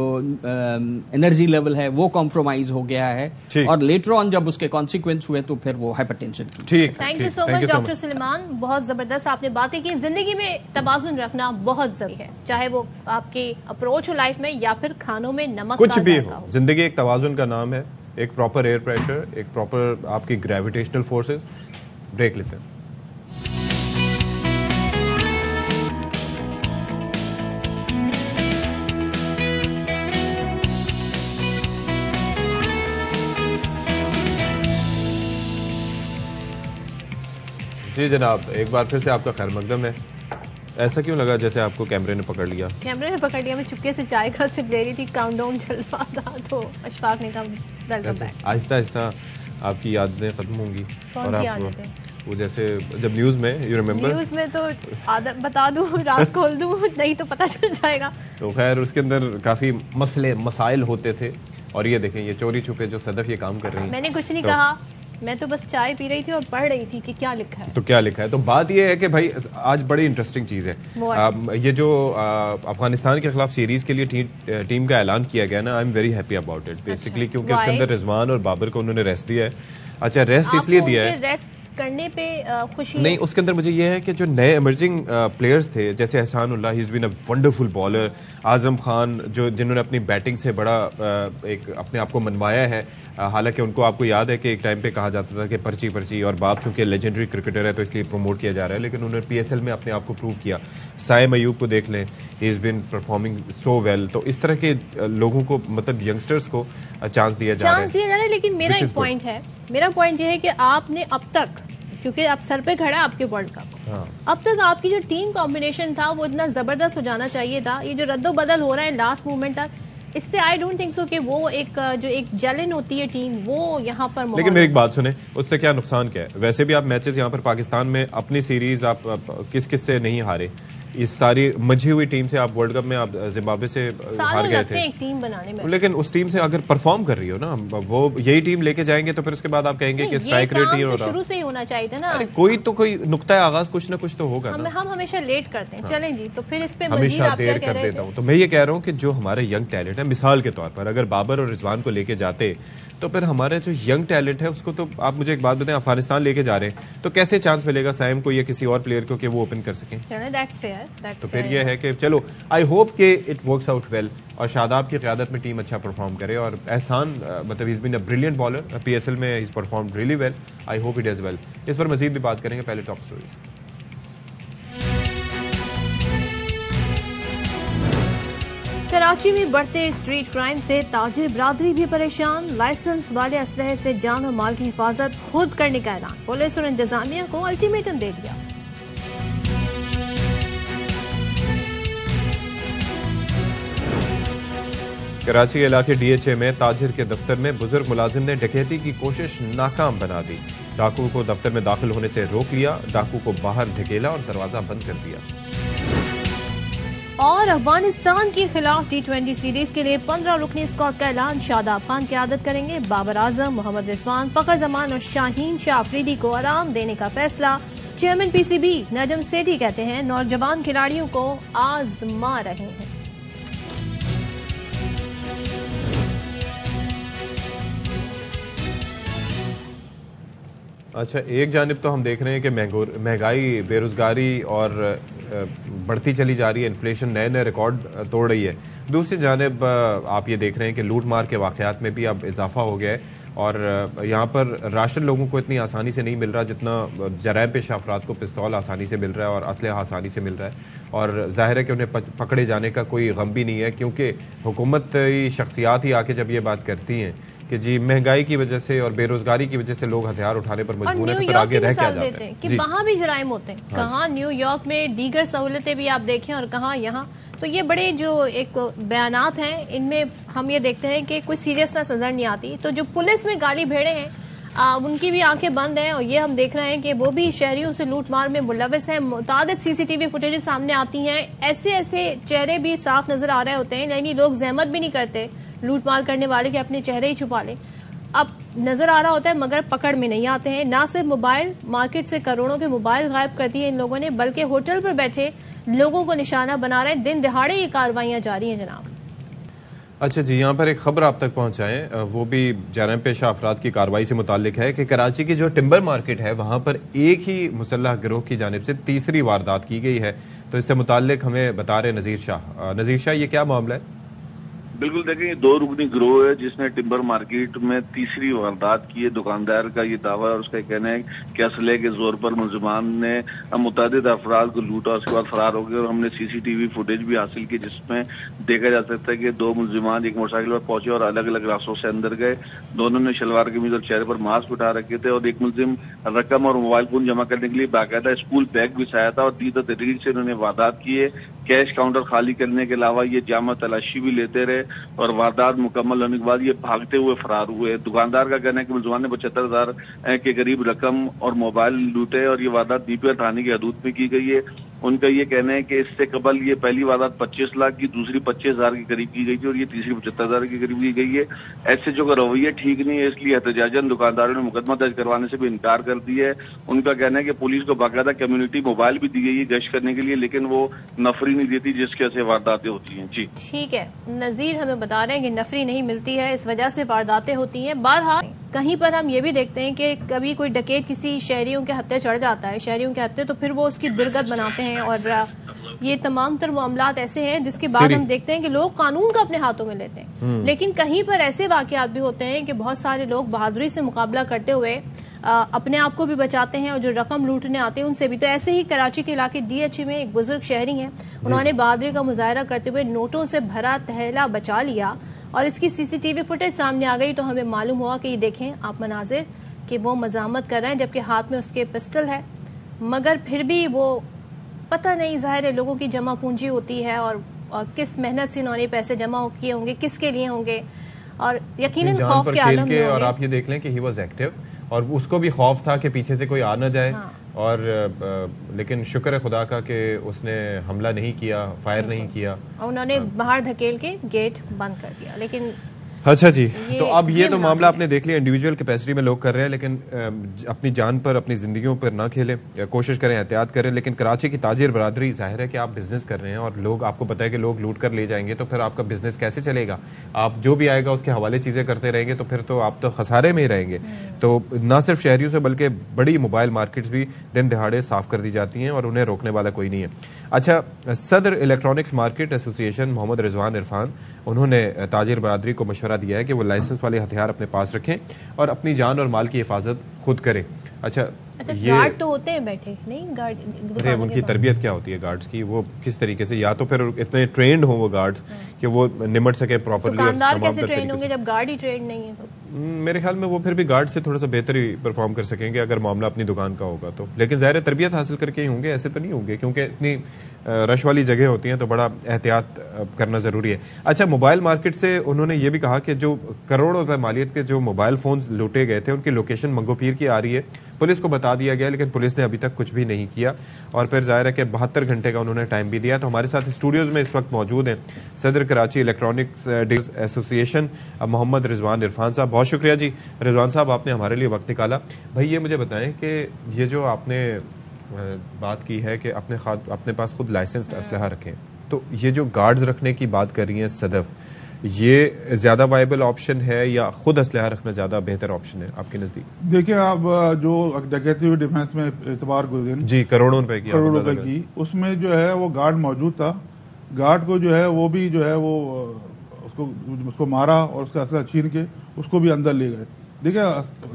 एनर्जी लेवल है वो कॉम्प्रोमाइज हो गया है और लेटर ऑन जब उसके कॉन्सिक्वेंस हुए तो फिर वो हाइपरटेंशन की। ठीक, thank you so much doctor Suleman, बहुत जबरदस्त आपने बातें की। जिंदगी में तवाज़ुन रखना बहुत जरूरी है, चाहे वो आपके अप्रोच हो लाइफ में या फिर खानों में नमक कुछ भी हो। जिंदगी एक तवाज़ुन का नाम है, एक प्रॉपर एयर प्रेशर, एक प्रॉपर आपकी ग्रेविटेशनल फोर्सेस। ब्रेक लेते हैं। जी जनाब, एक बार फिर से आपका खैर मकदम है। ऐसा क्यों लगा जैसे आपको कैमरे ने पकड़ लिया? कैमरे ने पकड़ लिया, मैं चुपके से चाय का सिप ले रही थी, काउंटडाउन चल रहा था तो अशफाक ने कहा वेलकम बैक। आहिस्ता आहिस्ता आपकी यादें खत्म होंगी। और आप वो जैसे जब न्यूज में, यू रिमेम्बर, न्यूज में तो आदत बता दूं, राज खोल दूं, नहीं तो पता चल जाएगा। तो खैर उसके अंदर काफी मसले मसाइल होते थे और ये देखें, ये चोरी छुपे जो सदफ ये काम कर रही है। मैंने कुछ नहीं कहा, मैं तो बस चाय पी रही थी और पढ़ रही थी कि क्या लिखा है। तो क्या लिखा है? तो बात ये है कि भाई आज बड़ी इंटरेस्टिंग चीज है। ये जो अफगानिस्तान के खिलाफ सीरीज के लिए टीम का ऐलान किया गया ना, I am very happy about it basically, क्योंकि उसके अंदर रिजवान और बाबर को उन्होंने रेस्ट दिया है। अच्छा, रेस्ट इसलिए दिया है, रेस्ट करने पे खुशी नहीं, उसके अंदर मुझे ये है कि जो नए इमर्जिंग प्लेयर्स थे जैसे Ehsanullah, he is been a wonderful bowler, Azam Khan जो जिन्होंने अपनी बैटिंग से बड़ा एक अपने आप को मनवाया है। हालांकि उनको आपको याद है कि एक टाइम पे कहा जाता था कि पर्ची पर्ची, और बाप चूंकि लेजेंडरी क्रिकेटर है तो इसलिए प्रमोट किया जा रहा है, लेकिन उन्होंने पीएसएल में अपने आप को प्रूव किया। साइम अयूब को देख लें, he is been performing so well. तो इस तरह के लोगों को, मतलब यंगस्टर्स को चांस दिया जा रहा है। लेकिन मेरा एक पॉइंट है, मेरा पॉइंट ये है कि आपने अब तक, क्योंकि आप सर पे खड़ा है आपके वर्ल्ड कप, अब तक आपकी जो टीम कॉम्बिनेशन था वो इतना जबरदस्त हो जाना चाहिए था। ये जो रद्दो बदल हो रहा है लास्ट मोमेंट तक, इससे आई डोंट थिंक सो कि वो एक जो एक जेलिन होती है टीम वो यहाँ पर। लेकिन मेरी एक बात सुने, उससे क्या नुकसान क्या है? वैसे भी आप मैचेस यहाँ पर पाकिस्तान में अपनी सीरीज आप किस किस से नहीं हारे, इस सारी मजी हुई टीम से आप वर्ल्ड कप में आप जिम्बाब्वे से हार गए थे। एक टीम बनाने में, लेकिन उस टीम से अगर परफॉर्म कर रही हो ना, वो यही टीम लेके जाएंगे तो फिर उसके बाद आप कहेंगे कि स्ट्राइक रेट नहीं हो रहा। शुरू से ही होना चाहिए था ना। कोई नुक्ता आगाज कुछ ना कुछ तो होगा। हम हमेशा लेट करते हैं। चलें जी, तो फिर इस पे हमेशा देर कर देता हूँ। तो मैं ये कह रहा हूँ कि जो हमारे यंग टैलेंट है, मिसाल के तौर पर अगर बाबर और रिजवान को लेके जाते तो फिर हमारे जो यंग टैलेंट है उसको, तो आप मुझे एक बात बताएं, अफगानिस्तान लेके जा रहे हैं तो कैसे चांस मिलेगा साइम को या किसी और प्लेयर को कि वो ओपन कर सकें? That's fair. तो फिर ये है कि चलो, आई होप कि इट वर्क्स आउट वेल और शादाब की क़यादत में टीम अच्छा परफॉर्म करे। और एहसान मतलब he is been a brilliant bowler, PSL में he perform really well. I hope it does well. इस पर मजीद भी बात करेंगे, पहले टॉप स्टोरीज। कराची में बढ़ते स्ट्रीट क्राइम से ताजिर बरादरी भी परेशान। लाइसेंस वाले असलहे से जान और माल की हिफाजत खुद करने का ऐलान, पुलिस और इंतजामिया को अल्टीमेटम दे दिया। कराची के इलाके डीएचए में ताजिर के दफ्तर में बुजुर्ग मुलाजिम ने डकैती की कोशिश नाकाम बना दी। डाकू को दफ्तर में दाखिल होने से रोक लिया, डाकू को बाहर धकेला और दरवाजा बंद कर दिया। और अफगानिस्तान के खिलाफ T20 सीरीज के लिए 15 रुकनी स्क्वाड का ऐलान, शादाब खान क़यादत करेंगे। बाबर आजम, मोहम्मद रिजवान, फखर जमान और शाहीन शाह अफरीदी को आराम देने का फैसला। चेयरमैन पीसीबी नजम सेठी कहते हैं नौजवान खिलाड़ियों को आजमा रहे हैं। अच्छा, एक जानिब तो हम देख रहे हैं कि महंगाई, बेरोजगारी और बढ़ती चली जा रही है, इन्फ्लेशन नए नए रिकॉर्ड तोड़ रही है। दूसरी जानिब आप ये देख रहे हैं कि लूट मार के वाकयात में भी अब इजाफा हो गया है और यहाँ पर राशन लोगों को इतनी आसानी से नहीं मिल रहा जितना जराइम पेश अफराद को पिस्तौल आसानी से मिल रहा है और असलहा आसानी से मिल रहा है। और जाहिर है कि उन्हें पकड़े जाने का कोई गम भी नहीं है, क्योंकि हुकूमती शख्सियात ही आके जब ये बात करती हैं कि जी महंगाई की वजह से और बेरोजगारी की वजह से लोग हथियार उठाने पर मजबूर हैं, तो फिर आगे रह क्या जाते हैं कि वहाँ भी जराइम होते हैं। कहाँ न्यूयॉर्क में दीगर सहूलतें भी आप देखें और कहाँ यहाँ। तो ये बड़े जो एक बयानात हैं, इनमें हम ये देखते हैं कि कोई सीरियसनेस नजर नहीं आती। तो जो पुलिस में गाली भेड़े हैं उनकी भी आंखें बंद हैं और ये हम देख रहे हैं कि वो भी शहरियों से लूट मार में मुलविस हैं। मुतादिद सीसीटीवी फुटेज सामने आती हैं, ऐसे ऐसे चेहरे भी साफ नजर आ रहे होते हैं, यानी लोग जहमत भी नहीं करते लूट मार करने वाले के अपने चेहरे ही छुपा लें। अब नजर आ रहा होता है मगर पकड़ में नहीं आते हैं। ना सिर्फ मोबाइल, मार्केट से करोड़ों के मोबाइल गायब कर दिए इन लोगों ने, बल्कि होटल पर बैठे लोगों को निशाना बना रहे हैं। दिन दिहाड़े ये कार्रवाइयां जारी हैं जनाब। अच्छा जी, यहाँ पर एक खबर आप तक पहुंचाएं, वो भी जराइम पेशा अफराद की कार्रवाई से मुतालिक है कि कराची की जो टिम्बर मार्केट है वहां पर एक ही मुसल्लह गिरोह की जानिब से तीसरी वारदात की गई है। तो इससे मुतालिक हमें बता रहे नजीर शाह। नजीर शाह, ये क्या मामला है? बिल्कुल देखें, ये 2 रुकनी गिरोह है जिसने टिम्बर मार्केट में तीसरी वारदात की है। दुकानदार का ये दावा है और उसका कहना है कि असले के जोर पर मुलजमान ने मुतअद्दिद अफराद को लूटा और उसके बाद फरार हो गए। और हमने सीसीटीवी फुटेज भी हासिल की जिसमें देखा जा सकता है कि 2 मुलजमान एक मोटरसाइकिल पर पहुंचे और अलग अलग रास्तों से अंदर गए। दोनों ने शलवार कमीज और चेहरे पर मास्क उठा रखे थे और एक मुलजिम रकम और मोबाइल फोन जमा करने के लिए बाकायदा स्कूल बैग भी साया था और दीदा तरीके से उन्होंने वारदात की है। कैश काउंटर खाली करने के अलावा ये जामा तलाशी भी लेते रहे और वारदात मुकम्मल होने के बाद ये भागते हुए फरार हुए। दुकानदार का कहना है कि मुलजमान ने 75,000 के करीब रकम और मोबाइल लूटे और ये वारदात डीपीआर थाने की हदूद में की गई है। उनका ये कहना है कि इससे कबल ये पहली वारदात 25 लाख की, दूसरी 25,000 के करीब की गई थी और ये तीसरी 75,000 के करीब की गई है। ऐसे जो रवैया ठीक नहीं है, इसलिए एहतजाजन दुकानदारों ने मुकदमा दर्ज करवाने से भी इनकार कर दिया है। उनका कहना है कि पुलिस को बाकायदा कम्युनिटी मोबाइल भी दी गई है गश्त करने के लिए, लेकिन वो नफरी नहीं देती जिसकी वजह से वारदातें होती हैं। जी ठीक है, नजीर हमें बता रहे हैं कि नफरी नहीं मिलती है, इस वजह से वारदातें होती हैं। बहरहाल कहीं पर हम ये भी देखते हैं कि कभी कोई डकैत किसी शहरियों के हत्थे चढ़ जाता है, शहरियों के हत्थे, तो फिर वो उसकी दुर्गत बनाते हैं और ये तमाम तर मामलात ऐसे हैं जिसके बाद हम देखते हैं कि लोग कानून को अपने हाथों में लेते हैं। लेकिन कहीं पर ऐसे वाकयात भी होते हैं कि बहुत सारे लोग बहादुरी से मुकाबला करते हुए अपने आप को भी बचाते हैं और जो रकम लूटने आते हैं उनसे भी। तो ऐसे ही कराची के इलाके DH में एक बुजुर्ग शहरी हैं, उन्होंने बहादुरी का मुजाहरा करते हुए नोटों से भरा थैला बचा लिया और इसकी CCTV फुटेज सामने आ गई। तो हमें मालूम हुआ कि ये देखें आप मनाजिर कि वो मजामत कर रहे हैं जबकि हाथ में उसके पिस्टल है, मगर फिर भी वो पता नहीं, जाहिर है लोगों की जमा पूंजी होती है और किस मेहनत से इन्होंने पैसे जमा किए होंगे, किसके लिए होंगे और यकीनन खौफ के आलम में। और आप ये देख लें कि ही वाज एक्टिव और उसको भी खौफ था कि पीछे से कोई आ ना जाए। हाँ। और लेकिन शुक्र है खुदा का कि उसने हमला नहीं किया, फायर नहीं किया और उन्होंने बाहर धकेल के गेट बंद कर दिया। लेकिन अच्छा जी, तो अब ये तो मामला आपने देख लिया, इंडिविजुअल कैपेसिटी में लोग कर रहे हैं, लेकिन अपनी जान पर, अपनी जिंदगियों पर ना खेलें, कोशिश करें, एहतियात करें। लेकिन कराची की ताजिर बरादरी, जाहिर है कि आप बिजनेस कर रहे हैं और लोग, आपको पता है कि लोग लूट कर ले जाएंगे, तो फिर आपका बिजनेस कैसे चलेगा? आप जो भी आएगा उसके हवाले चीजें करते रहेंगे तो फिर तो आप तो खसारे में ही रहेंगे। तो ना सिर्फ शहरियों से बल्कि बड़ी मोबाइल मार्केट्स भी दिन दिहाड़े साफ कर दी जाती हैं और उन्हें रोकने वाला कोई नहीं है। अच्छा, सदर electronics market association Mohammad Rizwan Irfan, उन्होंने ताजिर बरादरी को मशवरा दिया है कि वो लाइसेंस वाले हथियार अपने पास रखें और अपनी जान और माल की हिफाजत खुद करें। अच्छा, ये गार्ड तो होते हैं बैठे, नहीं गार्ड, अरे उनकी तरबियत क्या होती है गार्ड्स की? वो किस तरीके से, या तो फिर इतने ट्रेंड हो वो गार्ड्स कि वो निमट सके प्रॉपर्ली। दुकानदार कैसे ट्रेंड होंगे जब गार्ड ही ट्रेंड नहीं है? मेरे ख्याल में वो फिर भी गार्ड से थोड़ा सा बेहतर ही परफॉर्म कर सकेंगे अगर मामला अपनी दुकान का होगा तो। लेकिन ज़ाहिर है तरबियत हासिल करके ही होंगे, ऐसे तो नहीं होंगे क्योंकि इतनी रश वाली जगह होती हैं तो बड़ा एहतियात करना जरूरी है। अच्छा, मोबाइल मार्केट से उन्होंने ये भी कहा कि जो करोड़ों रुपए मालियत के जो मोबाइल फोन लूटे गए थे उनकी लोकेशन मंगोपीर की आ रही है, पुलिस को बता दिया गया, लेकिन पुलिस ने अभी तक कुछ भी नहीं किया। और फिर जाहिर है कि 72 घंटे का उन्होंने टाइम भी दिया। तो हमारे साथ स्टूडियोज में इस वक्त मौजूद हैं सदर कराची इलेक्ट्रॉनिक्स एसोसिएशन मोहम्मद रिजवान इरफान साहब। बहुत शुक्रिया जी रिजवान साहब, आपने हमारे लिए वक्त निकाला। भाई ये मुझे बताएं कि ये जो आपने बात की है कि अपने पास खुद लाइसेंस्ड असलहा रखें, तो ये जो गार्ड्स रखने की बात कर रही हैं सदफ, ये ज्यादा वायबल ऑप्शन है या खुद असलहा रखना ज्यादा बेहतर ऑप्शन है आपके नजदीक? देखिए, आप जो डकैती डिफेंस में एतबार गुलशन जी करोड़ों रुपए की उसमें जो है वो गार्ड मौजूद था। गार्ड को जो है वो भी जो है वो उसको मारा और उसका असला छीन के उसको भी अंदर ले गए। देखिए,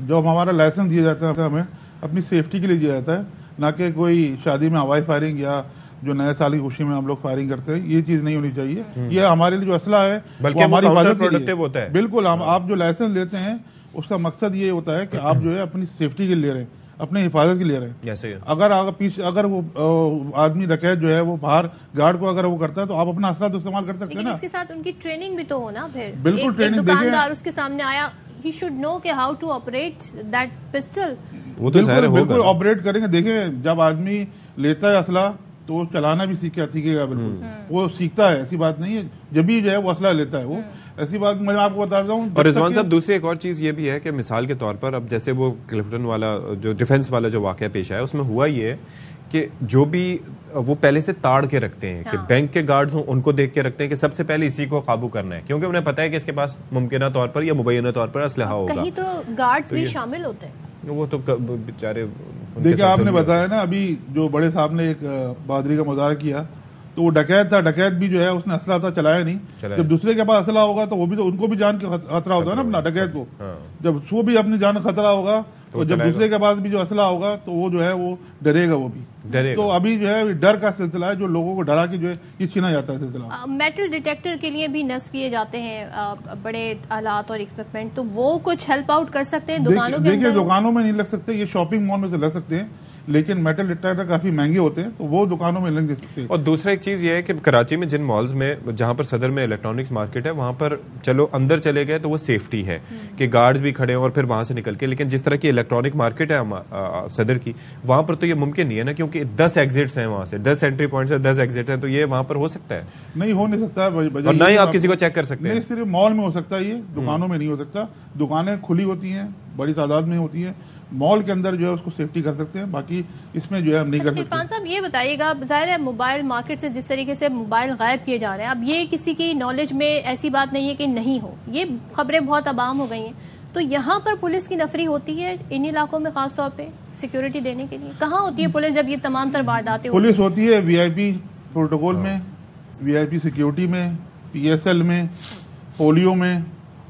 जो हमारा लाइसेंस दिया जाता है हमें अपनी सेफ्टी के लिए दिया जाता है, ना कि कोई शादी में हवाई फायरिंग या जो नए साल की खुशी में हम लोग फायरिंग करते हैं, ये चीज नहीं होनी चाहिए। ये हमारे लिए जो असला है बल्कि हमारी प्रोडक्टिव होता है। बिल्कुल, आप जो लाइसेंस लेते हैं उसका मकसद ये होता है कि आप जो है अपनी सेफ्टी के लिए रहे, अपनी हिफाजत के लिए रहे। अगर वो आदमी डकैत जो है वो बाहर गार्ड को अगर वो करता है तो आप अपना असला तो इस्तेमाल कर सकते हैं ना। इसके साथ उनकी ट्रेनिंग भी तो हो ना। फिर बिल्कुल ट्रेनिंग दुकानदार उसके सामने आया, he should know कि how to operate that pistol। वो तो बिल्कुल ऑपरेट करेंगे। देखें, जब आदमी लेता है असला तो वो चलाना भी सीखेगा, बिल्कुल वो सीखता है, ऐसी बात नहीं है। जब भी जो है वो असला लेता है वो, ऐसी बात मैं आपको बताता हूँ। और रिजवान साहब, दूसरी एक और चीज ये भी है कि मिसाल के तौर पर अब जैसे वो क्लिफ्टन वाला जो डिफेंस वाला जो वाकया पेश आया उसमें हुआ ये कि जो भी वो पहले से ताड़ के रखते हैं कि बैंक के गार्ड्स हों उनको देख के रखते हैं कि सबसे पहले इसी को काबू करना है, क्योंकि उन्हें पता है कि इसके पास मुमकिन तौर पर या मुबैना तौर पर असलहा होगा। कहीं तो गार्ड्स भी शामिल होते हैं, वो तो बेचारे। देखिए आपने बताया ना अभी जो बड़े साहब ने एक बहादुरी का मुजाहरा किया, तो वो डकैत था, डकैत भी जो है उसने असला था चलाया नहीं। जब दूसरे के पास असला होगा तो वो भी तो उनको भी जान के खतरा होता है ना अपना डकैत को। जब वो भी अपनी जान खतरा होगा तो जब दूसरे के पास भी जो असला होगा तो वो जो है वो डरेगा, वो भी डरेगा। तो अभी जो है डर का सिलसिला है जो लोगों को डरा के जो है ये छीना जाता है सिलसिला। मेटल डिटेक्टर के लिए भी नस्ब किए जाते हैं बड़े आलात और इक्विपमेंट, तो वो कुछ हेल्प आउट कर सकते हैं दुकानों के? देखिए दुकानों में नहीं लग सकते, ये शॉपिंग मॉल में तो लग सकते हैं, लेकिन मेटल डिटेक्टर काफी महंगे होते हैं तो वो दुकानों में लग सकते हैं। और दूसरा एक चीज ये है कि कराची में जिन मॉल्स में जहां पर सदर में इलेक्ट्रॉनिक्स मार्केट है वहां पर चलो अंदर चले गए तो वो सेफ्टी है कि गार्ड्स भी खड़े हैं और फिर वहां से निकल के, लेकिन जिस तरह की इलेक्ट्रॉनिक मार्केट है सदर की, वहां पर तो ये मुमकिन नहीं है ना, क्योंकि 10 एग्जिट्स हैं वहां से, 10 एंट्री पॉइंट्स है, 10 एग्जिट है, तो ये वहां पर हो सकता है? नहीं हो नहीं सकता, और ना ही आप किसी को चेक कर सकते हैं। सिर्फ मॉल में हो सकता है, ये दुकानों में नहीं हो सकता। दुकानें खुली होती हैं, बड़ी तादाद में होती है, मॉल के अंदर जो है उसको सेफ्टी कर सकते हैं, बाकी इसमें जो है हम नहीं कर सकते। इरफान साहब ये बताइएगा, जाहिर है मोबाइल मार्केट से जिस तरीके से मोबाइल गायब किए जा रहे हैं, अब ये किसी की नॉलेज में ऐसी बात नहीं है कि नहीं हो, ये खबरें बहुत आम हो गई हैं, तो यहाँ पर पुलिस की नफरी होती है इन इलाकों में खासतौर पे सिक्योरिटी देने के लिए? कहाँ होती है पुलिस जब ये तमाम तर वारदातें? पुलिस होती है VIP प्रोटोकॉल में, VIP सिक्योरिटी में, PSL में, पोलियो में,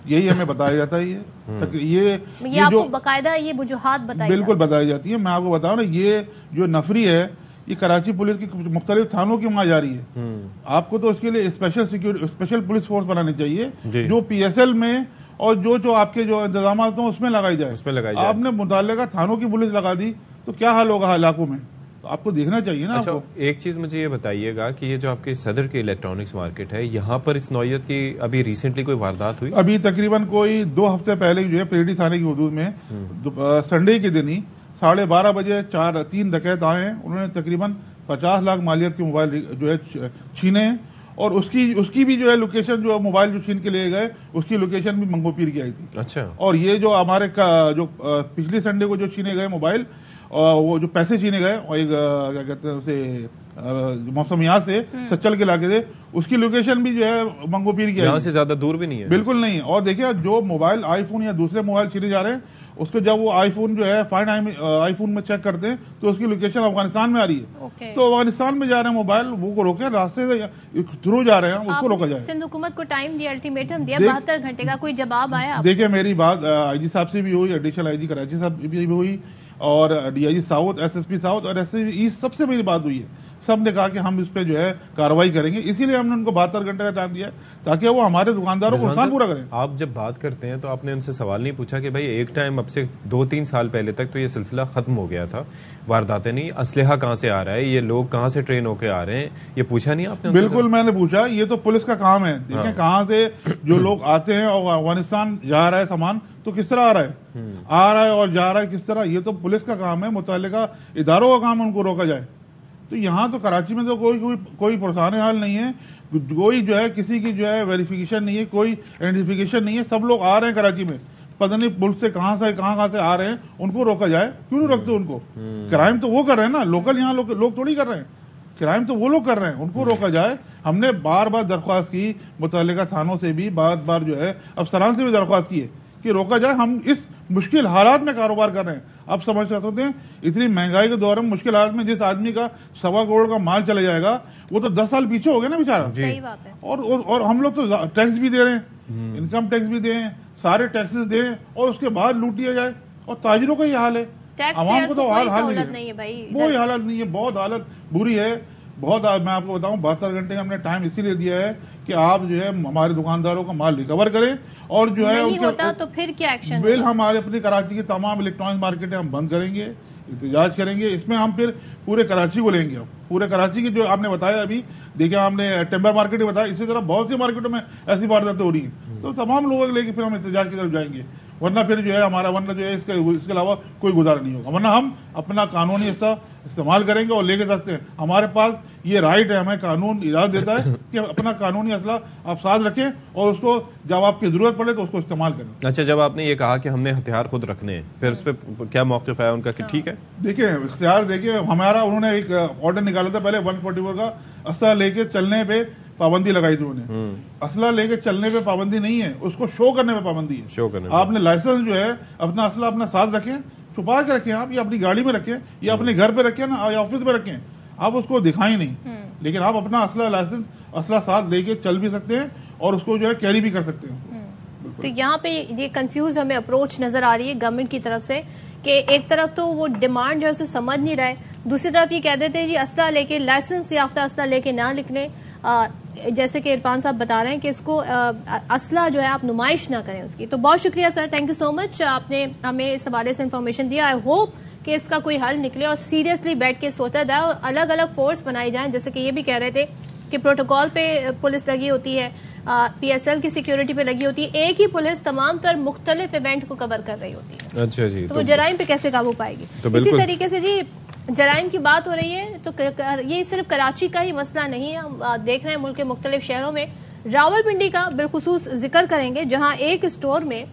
यही हमें बताया जाता है। ये आपको बकायदा ये वजूहात बताई बिल्कुल बताई जाती है। मैं आपको बताऊं ना, ये जो नफरी है ये कराची पुलिस की मुख्तलिफ थानों की वहां जा रही है। आपको तो उसके लिए स्पेशल पुलिस फोर्स बनानी चाहिए जो PSL में और जो आपके जो इंतजाम हों उसमें लगाई जाए। आपने मुताल्लिका थानों की पुलिस लगा दी तो क्या हाल होगा इलाकों में, तो आपको देखना चाहिए ना। अच्छा, आपको एक चीज मुझे ये बताइएगा कि ये जो आपके सदर के इलेक्ट्रॉनिक्स मार्केट है, यहाँ पर इस नौयत की अभी रिसेंटली कोई वारदात हुई? अभी तकरीबन कोई 2 हफ्ते पहले जो है परेडी थाने की हदूद में संडे के दिन ही 12:30 बजे 3 डकैत आए हैं। उन्होंने तकरीबन 50 लाख मालियत के मोबाइल जो है छीने हैं, और उसकी भी जो है लोकेशन, जो मोबाइल जो छीन के लिए गए उसकी लोकेशन भी मंगोपीर की आई थी। अच्छा। और ये जो हमारे जो पिछले संडे को जो छीने गए मोबाइल, वो जो पैसे छीने गए और एक क्या कहते हैं उसे मौसमियात से सच्चल के इलाके से, उसकी लोकेशन भी जो है मंगोपीर की, यहाँ से ज्यादा दूर भी नहीं है, बिल्कुल नहीं। और देखिए जो मोबाइल आईफोन या दूसरे मोबाइल छीने जा रहे हैं उसको जब वो आईफोन जो है फाइंड आईफोन में चेक करते हैं तो उसकी लोकेशन अफगानिस्तान में आ रही है। तो अफगानिस्तान में जा रहे हैं मोबाइल, वो को रोके, रास्ते से थ्रू जा रहे हैं, उसको रोका जाए। सिंध हुकूमत को टाइम दिया, अल्टीमेटम दिया, 72 घंटे का कोई जवाब आया? देखिए मेरी बात IG साहब से भी हुई, एडिशनल IG कराची साहब भी हुई, और DIG साउथ, SSP साउथ और SSP ईस्ट सबसे मेरी बात हुई है। सब ने कहा कि हम इस पे जो है कार्रवाई करेंगे, इसीलिए हमने उनको 72 घंटे का टाइम दिया ताकि वो हमारे दुकानदारों को नुकसान पूरा करें। आप जब बात करते हैं तो आपने उनसे सवाल नहीं पूछा कि भाई एक टाइम अब से 2-3 साल पहले तक तो ये सिलसिला खत्म हो गया था, वारदातें नहीं, असलहा कहाँ से आ रहा है, ये लोग कहाँ से ट्रेन होके आ रहे हैं, ये पूछा नहीं आपने? बिल्कुल मैंने पूछा, ये तो पुलिस का काम है। देखें कहाँ से जो लोग आते हैं और अफगानिस्तान जा रहा है सामान, तो किस तरह आ रहा है और जा रहा है किस तरह, ये तो पुलिस का काम है, मुतल्लिका इदारों का काम है उनको रोका जाए। तो यहाँ तो कराची में तो कोई पुरसान हाल नहीं है, कोई जो है किसी की जो है वेरिफिकेशन नहीं है, कोई आइडेंटिफिकेशन नहीं है, सब लोग आ रहे हैं कराची में, पता नहीं पुलिस से कहाँ से आ रहे हैं, उनको रोका जाए। क्यों नहीं रखते उनको? क्राइम तो वो कर रहे हैं ना, लोकल यहाँ लोग थोड़ी कर रहे हैं, क्राइम तो वो लोग कर रहे हैं, उनको रोका जाए। हमने बार बार दरख्वास्त की मुतल्लिका थानों से भी, बार जो है अफसरान से भी दरख्वास्त की है कि रोका जाए। हम इस मुश्किल हालात में कारोबार कर रहे हैं। आप समझ सकते हैं इतनी महंगाई के दौर में मुश्किल हालात में जिस आदमी का 1.25 करोड़ का माल चला जाएगा वो तो 10 साल पीछे हो गया ना बेचारा। सही बात है। और हम लोग तो टैक्स भी दे रहे हैं, इनकम टैक्स भी दें, सारे टैक्सेस दें और उसके बाद लूट लिया जाए। और ताजिरों का ये हाल है, आवाम को तो हाल नहीं है भाई, कोई हालत नहीं है, बहुत हालत बुरी है बहुत। मैं आपको बताऊं 72 घंटे का हमने टाइम इसीलिए दिया है कि आप जो है हमारे दुकानदारों का माल रिकवर करें और जो है नहीं होता तो फिर क्या एक्शन? बिल हमारे अपनी कराची की तमाम इलेक्ट्रॉनिक मार्केटें हम बंद करेंगे, एहतजाज करेंगे। इसमें हम फिर पूरे कराची को लेंगे। पूरे कराची की जो आपने बताया अभी, देखिए हमने टिम्बर मार्केट बताया, इसी तरह बहुत सी मार्केटों में ऐसी वारदातें हो रही हैं, तो तमाम लोगों को लेकर फिर हम एहतजाज की तरफ जाएंगे। वरना फिर जो है हमारा जो है इसके अलावा कोई गुजारा नहीं होगा। वरना हम अपना कानूनी हिस्सा इस्तेमाल करेंगे और लेके सकते हैं। हमारे पास ये राइट है, हमें कानून इजाजत देता है कि अपना कानूनी असला आप साथ रखें और उसको जब आपकी जरूरत पड़े तो उसको इस्तेमाल करें। अच्छा, जब आपने ये कहा कि हमने हथियार खुद रखने हैं, फिर उस पर क्या मौक़िफ़ है उनका कि ठीक है? देखिए इख्तियार, देखिए हमारा उन्होंने एक ऑर्डर निकाला था पहले 144 का, असला लेके चलने पे पाबंदी लगाई थी उन्होंने। असला लेके चलने पे पाबंदी नहीं है, उसको शो करने पे पाबंदी है। शो करने आपने लाइसेंस जो है अपना असला अपना साथ रखें, छुपा के रखें आप, या अपनी गाड़ी में रखें या अपने घर पे रखें ना, या ऑफिस में रखें, आप उसको दिखाएं नहीं, लेकिन आप अपना असला लाइसेंस असला साथ लेके चल भी सकते हैं और उसको जो है कैरी भी कर सकते हैं। तो यहाँ पे ये कंफ्यूज हमें अप्रोच नजर आ रही है गवर्नमेंट की तरफ से कि एक तरफ तो वो डिमांड जो है उसे समझ नहीं रहे, दूसरी तरफ ये कह देते हैं जी असला लेके, लाइसेंस याफ्ता असला लेके ना निकले। जैसे कि इरफान साहब बता रहे हैं कि इसको असला जो है आप नुमाइश ना करें उसकी। तो बहुत शुक्रिया sir, thank you so much, आपने हमें इस हवाले से इन्फॉर्मेशन दिया। आई होप कि इसका कोई हल निकले और सीरियसली बैठ के सोचा जाए और अलग अलग फोर्स बनाई जाए। जैसे कि ये भी कह रहे थे कि प्रोटोकॉल पे पुलिस लगी होती है, PSL की सिक्योरिटी पे लगी होती है, एक ही पुलिस तमाम तर मुख्तलिफ इवेंट को कवर कर रही होती है। अच्छा जी, तो वो जराइम पे कैसे काबू पाएगी? इसी तरीके से जी जराइम की बात हो रही है तो ये सिर्फ कराची का ही मसला नहीं है, हम देख रहे हैं मुल्क के मुख्तलिफ शहरों में। रावलपिंडी का बिलखुसूस जिक्र करेंगे जहां एक स्टोर में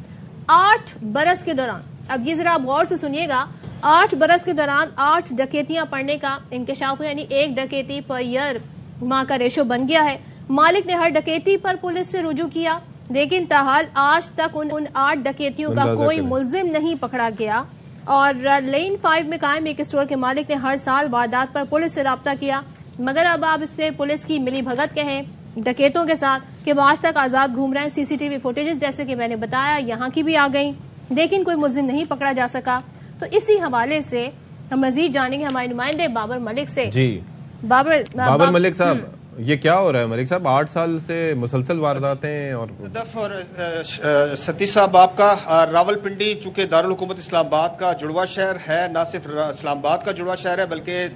8 बरस के दौरान, अब ये जरा आप गौर से सुनिएगा, 8 बरस के दौरान 8 डकैतियां पड़ने का इंकशाफ हुआ, यानी 1 डकैती पर ईयर माह का रेशो बन गया है। मालिक ने हर डकैती पर पुलिस से रुजू किया, लेकिन ताहाल आज तक उन 8 डकैतियों का कोई मुलजिम नहीं पकड़ा गया। और लेन 5 में कायम एक स्टोर के मालिक ने हर साल वारदात पर पुलिस से राब्ता किया, मगर अब आप इसमें पुलिस की मिली भगत कहें डकैतों के साथ कि वो आज तक आजाद घूम रहे हैं। CCTV फुटेजेस जैसे कि मैंने बताया यहाँ की भी आ गई, लेकिन कोई मुलजिम नहीं पकड़ा जा सका। तो इसी हवाले से हम मजीद जानेंगे हमारे नुमाइंदे बाबर मलिक से। जी बाबर मलिक साहब, ये क्या हो रहा है मलिक साहब? 8 साल से मुसलसल वारदातें और सतीश साहब, आपका रावलपिंडी चूंकि दारुल हुकूमत इस्लामाबाद का जुड़वा शहर है, न सिर्फ इस्लामाबाद का जुड़वा शहर है बल्कि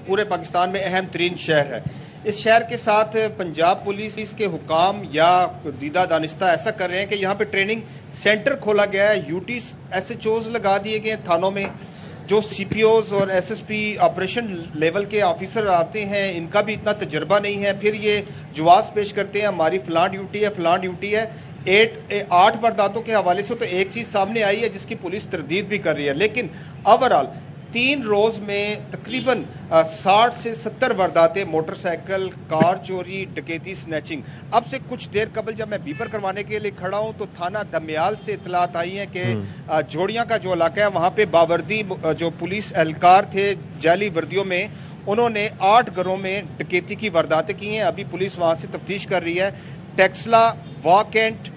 पूरे पाकिस्तान में अहम तरीन शहर है। इस शहर के साथ पंजाब पुलिस के हुकाम या दीदा दानिस्ता ऐसा कर रहे हैं कि यहाँ पे ट्रेनिंग सेंटर खोला गया है, UT SHOs लगा दिए गए थानों में। जो CPOs और SSP ऑपरेशन लेवल के ऑफिसर आते हैं, इनका भी इतना तजर्बा नहीं है, फिर ये जवाब पेश करते हैं हमारी फलां ड्यूटी है फलां ड्यूटी है। 8 वारदातों के हवाले से तो एक चीज़ सामने आई है जिसकी पुलिस तरदीद भी कर रही है, लेकिन ओवरऑल 3 रोज में तकरीबन 60 से 70 वारदातें, मोटरसाइकिल, कार चोरी, डकैती, स्नैचिंग। अब से कुछ देर कबल जब मैं बीपर करवाने के लिए खड़ा हूं तो थाना दमियाल से इतलात आई है कि जोड़ियां का जो इलाका है वहां पे बावर्दी जो पुलिस एहलकार थे जाली वर्दियों में, उन्होंने 8 घरों में डकैती की वारदातें की हैं। अभी पुलिस वहां से तफ्तीश कर रही है। टेक्सला, वा कैंट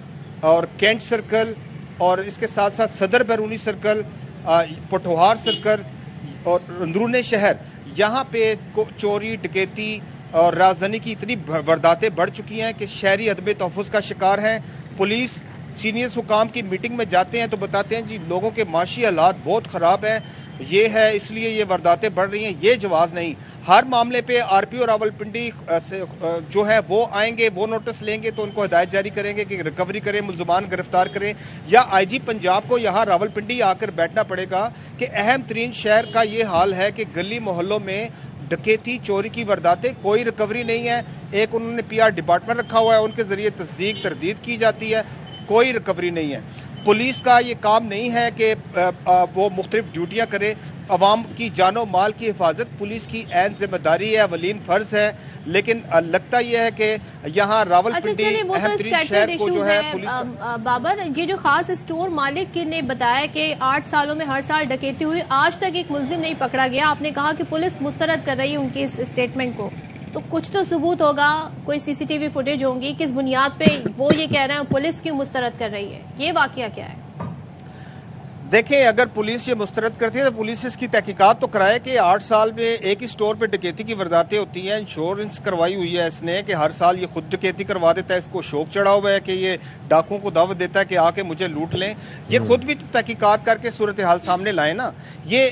और कैंट सर्कल और इसके साथ साथ सदर बैरूनी सर्कल, पटोहार सर्कल और अंदरूनी शहर, यहाँ पे चोरी, डकैती और राजधानी की इतनी वारदातें बढ़ चुकी हैं कि शहरी अदम तहफ़्फ़ुज़ का शिकार हैं। पुलिस सीनियर हुकाम की मीटिंग में जाते हैं तो बताते हैं जी लोगों के माशी हालात बहुत ख़राब हैं, ये है इसलिए ये वारदातें बढ़ रही हैं। ये जवाब नहीं। हर मामले पे RPO रावलपिंडी जो है वो आएंगे, वो नोटिस लेंगे तो उनको हिदायत जारी करेंगे कि रिकवरी करें, मुल्ज़मान गिरफ्तार करें, या IG पंजाब को यहाँ रावलपिंडी आकर बैठना पड़ेगा कि अहम तरीन शहर का ये हाल है कि गली मोहल्लों में डकैती, चोरी की वारदातें, कोई रिकवरी नहीं है। एक उन्होंने PR डिपार्टमेंट रखा हुआ है, उनके जरिए तस्दीक तरदीद की जाती है, कोई रिकवरी नहीं है। पुलिस का ये काम नहीं है कि वो मुख्तलिफ ड्यूटियाँ करे। अवाम की जानो माल की हिफाजत पुलिस की ऐन जिम्मेदारी है, अवलीन फर्ज है, लेकिन लगता यह है कि यहाँ रावलपिंडी अहम तरीन शहर को जो है पुलिस बाबर, ये जो खास स्टोर मालिक ने बताया कि 8 सालों में हर साल डकैती हुई, आज तक एक मुलजिम नहीं पकड़ा गया। आपने कहा कि पुलिस मुस्तरद कर रही है उनके इस स्टेटमेंट को, तो कुछ तो सबूत होगा, कोई CCTV फुटेज होंगी, किस बुनियाद पे वो ये कह रहे हैं पुलिस क्यों मुस्तरद कर रही है? ये वाकया क्या है? देखें, अगर पुलिस ये मुस्तरद करती है तो पुलिस इसकी तहकीकात तो कराए कि 8 साल में एक ही स्टोर पे डकैती की वारदातें होती हैं। इंश्योरेंस करवाई हुई है इसने कि हर साल ये खुद डकैती करवा देता है, इसको शौक चढ़ा हुआ है कि ये डाकुओं को दावत देता है कि आके मुझे लूट लें। ये खुद भी तहकीकात करके सूरत हाल सामने लाए ना। ये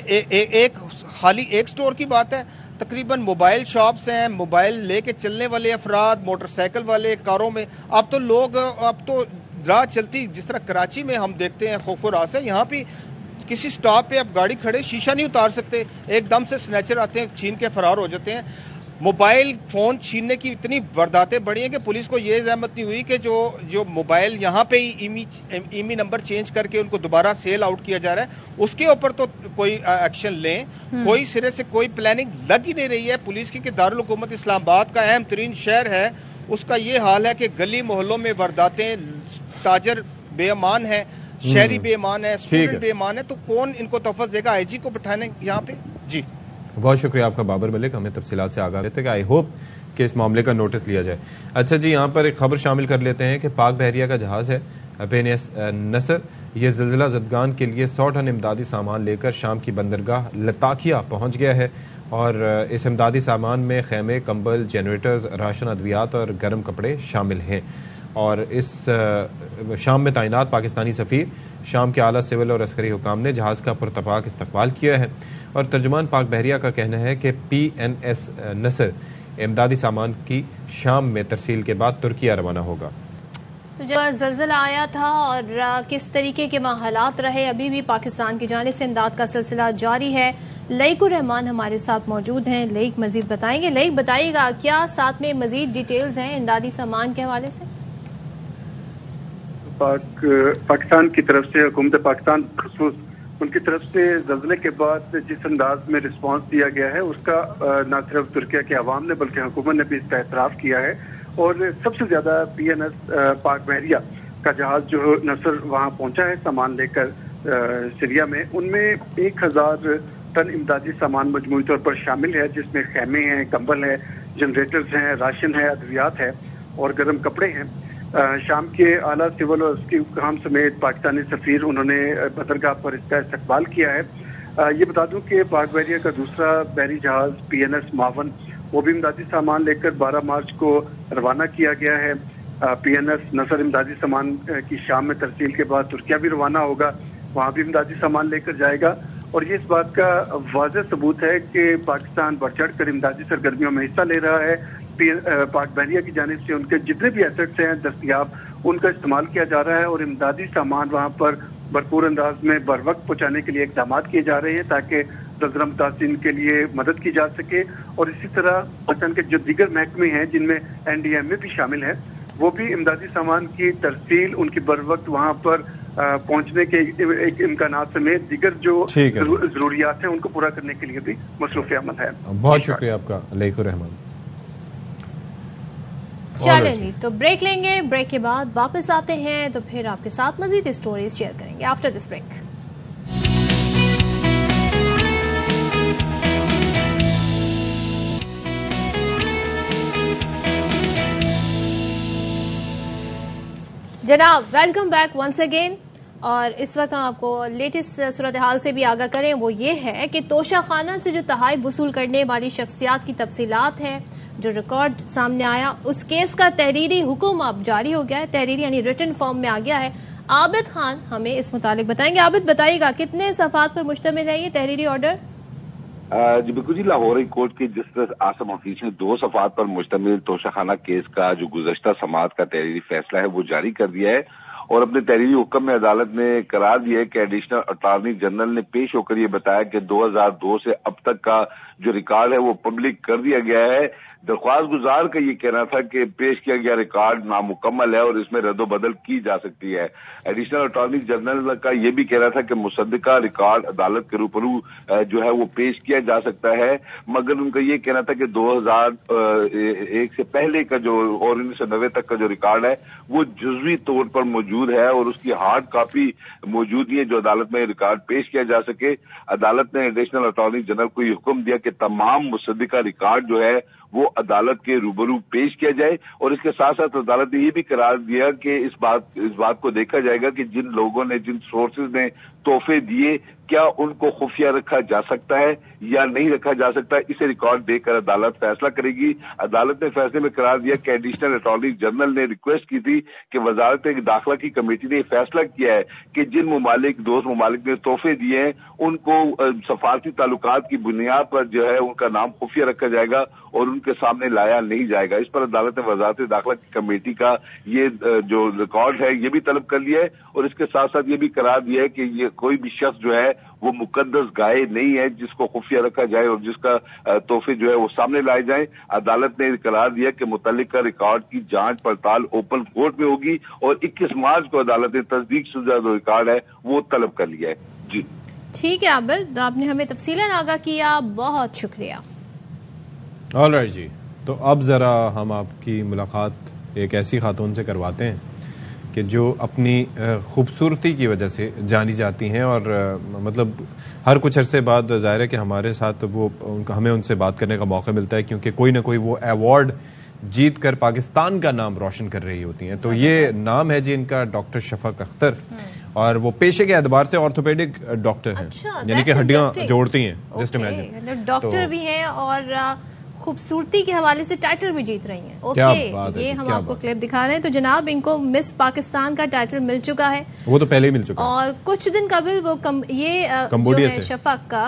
एक खाली एक स्टोर की बात है, तकरीबन मोबाइल शॉप्स हैं, मोबाइल लेके चलने वाले अफराद, मोटरसाइकिल वाले, कारों में। अब तो लोग राह चलती, जिस तरह कराची में हम देखते हैं खौफ रास है, यहाँ भी किसी स्टॉप पे आप गाड़ी खड़े शीशा नहीं उतार सकते, एकदम से स्नैचर आते हैं, छीन के फरार हो जाते हैं। मोबाइल फोन छीनने की इतनी वारदातें बढ़ी हैं कि पुलिस को ये जहमत नहीं हुई कि जो मोबाइल यहाँ पे ही ईमी नंबर चेंज करके उनको दोबारा सेल आउट किया जा रहा है, उसके ऊपर तो कोई एक्शन लें। कोई सिरे से कोई प्लानिंग लग ही नहीं रही है पुलिस की कि दारुल हुकूमत इस्लामाबाद का अहम तरीन शहर है, उसका ये हाल है कि गली मोहल्लों में वारदातें, ताजर बेईमान है, शहरी बेईमान है, स्टूडेंट बेईमान है, तो कौन इनको तोहफा देगा? आईजी को बैठाने यहाँ पे। जी बहुत शुक्रिया आपका बाबर मलिक, हमें तफसीलात से आगाह रहते हैं। आई होप कि इस मामले का नोटिस लिया जाए। अच्छा जी, यहाँ पर एक खबर शामिल कर लेते हैं कि पाक बहरिया का जहाज है PNS नसर, ये ज़िलज़िला ज़दगान के लिए 100 टन इमदादी सामान लेकर शाम की बंदरगाह लताकिया पहुँच गया है और इस इमदादी सामान में खैमे, कंबल, जनरेटर्स, राशन, अद्वियात और गर्म कपड़े शामिल हैं। और इस शाम में तैनात पाकिस्तानी सफ़ीर, शाम के आला सिविल और अस्करी हुकाम ने जहाज़ का पुरतपाक इस्तकबाल किया है और तर्जुमान पाक बहरिया का कहना है कि PNS नसर इमदादी सामान की शाम में तरसील के बाद तुर्किया रवाना होगा। तो जब ज़लज़ला आया था और किस तरीके के वहाँ हालात रहे, अभी भी पाकिस्तान की जानिब से इमदाद का सिलसिला जारी है। लईकुर रहमान हमारे साथ मौजूद हैं। लईक मजीद बताएंगे। लईक बताइएगा, क्या साथ में मजीद डिटेल्स हैं इमदादी सामान के हवाले से? पाकिस्तान की तरफ से, हुकूमत पाकिस्तान खसूस उनकी तरफ से ज़लज़ले के बाद जिस अंदाज में रिस्पांस दिया गया है, उसका न सिर्फ तुर्किया के अवाम ने बल्कि हुकूमत ने भी इसका एतराफ़ किया है। और सबसे ज्यादा PNS पाक बहरिया का जहाज जो नसर वहां पहुंचा है सामान लेकर सीरिया में, उनमें 1000 टन इमदादी सामान मजमूई तौर पर शामिल है, जिसमें खैमे हैं, कंबल है, जनरेटर्स हैं, राशन है, अद्वियात है और गर्म कपड़े हैं। शाम के आला सिविल और उसकी हुकाम समेत पाकिस्तानी सफीर उन्होंने बंदरगाह पर इसका इस्तकबाल किया है। ये बता दूं कि पाक बहरिया का दूसरा बहरी जहाज PNS मावन, वो भी इमदादी सामान लेकर 12 मार्च को रवाना किया गया है। PNS नसर इमदादी सामान की शाम में तरसील के बाद तुर्किया भी रवाना होगा, वहाँ भी इमदादी सामान लेकर जाएगा। और ये इस बात का वाज़ेह सबूत है कि पाकिस्तान बढ़ चढ़ कर इमदादी सरगर्मियों में हिस्सा ले रहा है। पाक बहरिया की जानिब से उनके जितने भी एसेट्स हैं दस्तयाब, उनका इस्तेमाल किया जा रहा है और इमदादी सामान वहाँ पर भरपूर अंदाज में बर वक्त पहुँचाने के लिए इक़दाम किए जा रहे हैं ताकि ज़लज़ला मुतासिरीन के लिए मदद की जा सके। और इसी तरह पाकिस्तान के जो दीगर महकमे हैं जिनमें NDMA भी शामिल है, वो भी इमदादी सामान की तरसील, उनकी बर वक्त वहाँ पर पहुँचने के एक इम्कानात समेत दीगर जो जरूरियात हैं उनको पूरा करने के लिए भी मसरूफ़ अमल है। बहुत शुक्रिया आपका लईकुर रहमान। चलें जी, तो ब्रेक लेंगे, ब्रेक के बाद वापस आते हैं तो फिर आपके साथ मजीद स्टोरीज शेयर करेंगे आफ्टर दिस ब्रेक। जनाब, वेलकम बैक वंस अगेन। और इस वक्त हम आपको लेटेस्ट सूरत हाल से भी आगाह करें, वो ये है कि तोशाखाना से जो तहाइफ वसूल करने वाली शख्सियात की तफसीलात है, जो रिकॉर्ड सामने आया, उस केस का तहरीरी हुक्म अब जारी हो गया है, तहरीरी यानी रिटन फॉर्म में आ गया है। आबिद खान हमें इस मुतालिक बताएंगे। आबिद, बताइएगा कितने सफ़ात पर मुश्तमिल है ये तहरीरी ऑर्डर? जी बिल्कुल जी, लाहौर हाई कोर्ट के जस्टिस आसम हफीज ने 2 सफ़ात पर मुश्तमिल तोशाखाना केस का जो गुज़श्ता समाअत का तहरीरी फैसला है वो जारी कर दिया है और अपने तहरीरी हुक्म में अदालत ने करार दिया है कि एडिशनल अटॉर्नी जनरल ने पेश होकर ये बताया कि 2002 से अब तक का जो रिकॉर्ड है वो पब्लिक कर दिया गया है। दरख्वास्त गुजार का ये कहना था कि पेश किया गया रिकॉर्ड नामुकम्मल है और इसमें रद्दोबदल की जा सकती है। एडिशनल अटॉर्नी जनरल का ये भी कहना था कि मुसद्दका रिकॉर्ड अदालत के रूबरू जो है वो पेश किया जा सकता है, मगर उनका ये कहना था कि 2001 से पहले का जो और 1990 तक का जो रिकॉर्ड है वो जुज़वी तौर पर मौजूद है और उसकी हार्ड कॉपी मौजूद नहीं है जो अदालत में रिकॉर्ड पेश किया जा सके। अदालत ने एडिशनल अटॉर्नी जनरल को ये हुक्म दिया कि तमाम मुसद्दका रिकॉर्ड जो है वो अदालत के रूबरू पेश किया जाए और इसके साथ साथ अदालत ने ये भी करार दिया कि इस बात को देखा जाएगा कि जिन लोगों ने, जिन सोर्सेज ने तोहफे दिए, क्या उनको खुफिया रखा जा सकता है या नहीं रखा जा सकता है। इसे रिकॉर्ड देकर अदालत फैसला करेगी। अदालत ने फैसले में करार दिया कि एडिशनल अटॉर्नी जनरल ने रिक्वेस्ट की थी कि वजारत दाखिला की कमेटी ने फैसला किया है कि जिन ममालिक, दोस्त ममालिक ने तोहफे दिए हैं उनको सफारती ताल्लुकात की बुनियाद पर जो है उनका नाम खुफिया रखा जाएगा और उनके सामने लाया नहीं जाएगा। इस पर अदालत ने वजारत दाखिला की कमेटी का ये जो रिकॉर्ड है ये भी तलब कर लिया है और इसके साथ साथ ये भी करार दिया है कि ये कोई भी शख्स जो है वो मुकद्दस गाय नहीं है जिसको खुफिया रखा जाए और जिसका तोहफे जो है वो सामने लाए जाए। अदालत ने करार दिया कि मुतल्लिका रिकॉर्ड की जांच पड़ताल ओपन कोर्ट में होगी और 21 मार्च को अदालत ने तस्दीक शुदा जो रिकॉर्ड है वो तलब कर लिया है। जी ठीक है आबिद, आपने हमें तफसीलन आगाह किया, बहुत शुक्रिया। ऑलराइट जी, तो अब जरा हम आपकी मुलाकात एक ऐसी खातून से करवाते हैं कि जो अपनी खूबसूरती की वजह से जानी जाती हैं और मतलब हर कुछ अरसे बाद ज़ाहिर है कि हमारे साथ वो हमें उनसे बात करने का मौका मिलता है क्योंकि कोई ना कोई वो अवार्ड जीत कर पाकिस्तान का नाम रोशन कर रही होती हैं। तो ये नाम है जी इनका डॉक्टर शफक अख्तर और वो पेशे के एतबार से ऑर्थोपेडिक डॉक्टर हैं, यानी कि हड्डियां जोड़ती हैं। जस्ट इमेजिन डॉक्टर भी हैं और खूबसूरती के हवाले से टाइटल भी जीत रही हैं। ओके, ये हम आपको क्लिप दिखा रहे हैं। तो जनाब इनको मिस पाकिस्तान का टाइटल मिल चुका है, वो तो पहले ही मिल चुका है और कुछ दिन कबल वो कंबोडिया से शफक का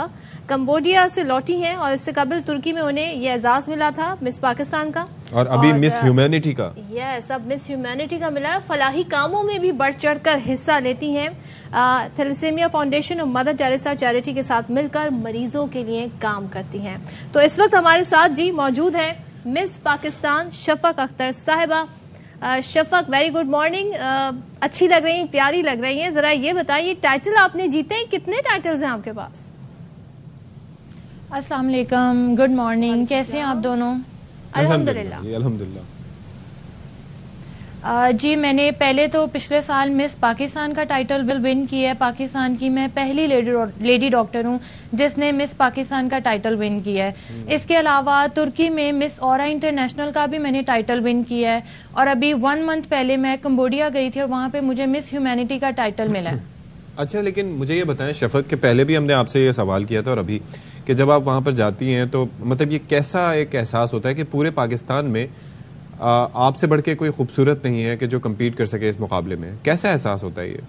कंबोडिया से लौटी हैं और इससे कबल तुर्की में उन्हें ये एजाज मिला था मिस पाकिस्तान का और अभी मिस ह्यूमैनिटी का। यस, अब मिस ह्यूमैनिटी का मिला है। फलाही कामों में भी बढ़ चढ़ कर हिस्सा लेती हैं। थैलेसीमिया फाउंडेशन और मदर टेरेसा चैरिटी के साथ मिलकर मरीजों के लिए काम करती हैं। तो इस वक्त हमारे साथ जी मौजूद है मिस पाकिस्तान शफक अख्तर साहिबा। Shafaq, very good morning. अच्छी लग रही हैं, प्यारी लग रही हैं। जरा ये बताइए, टाइटल आपने जीते हैं, कितने टाइटल्स हैं आपके पास? अस्सलाम वालेकुम, गुड मॉर्निंग, कैसे हैं आप दोनों? अल्हम्दुलिल्लाह। जी, मैंने पहले तो पिछले साल मिस पाकिस्तान का टाइटल विन किया है। पाकिस्तान की मैं पहली लेडी डॉक्टर हूँ जिसने मिस पाकिस्तान का टाइटल विन किया है। इसके अलावा तुर्की में मिस ऑरा इंटरनेशनल का भी मैंने टाइटल विन किया है और अभी 1 मंथ पहले मैं कंबोडिया गई थी और वहाँ पे मुझे मिस ह्यूमैनिटी का टाइटल मिला है। अच्छा, लेकिन मुझे ये बताएं शफक के पहले भी हमने आपसे ये सवाल किया था और अभी कि जब आप वहाँ पर जाती हैं तो मतलब ये कैसा एक एहसास होता है कि पूरे पाकिस्तान में आपसे बढ़ के कोई खूबसूरत नहीं है कि जो कम्पीट कर सके इस मुकाबले में? कैसा एहसास होता है ये?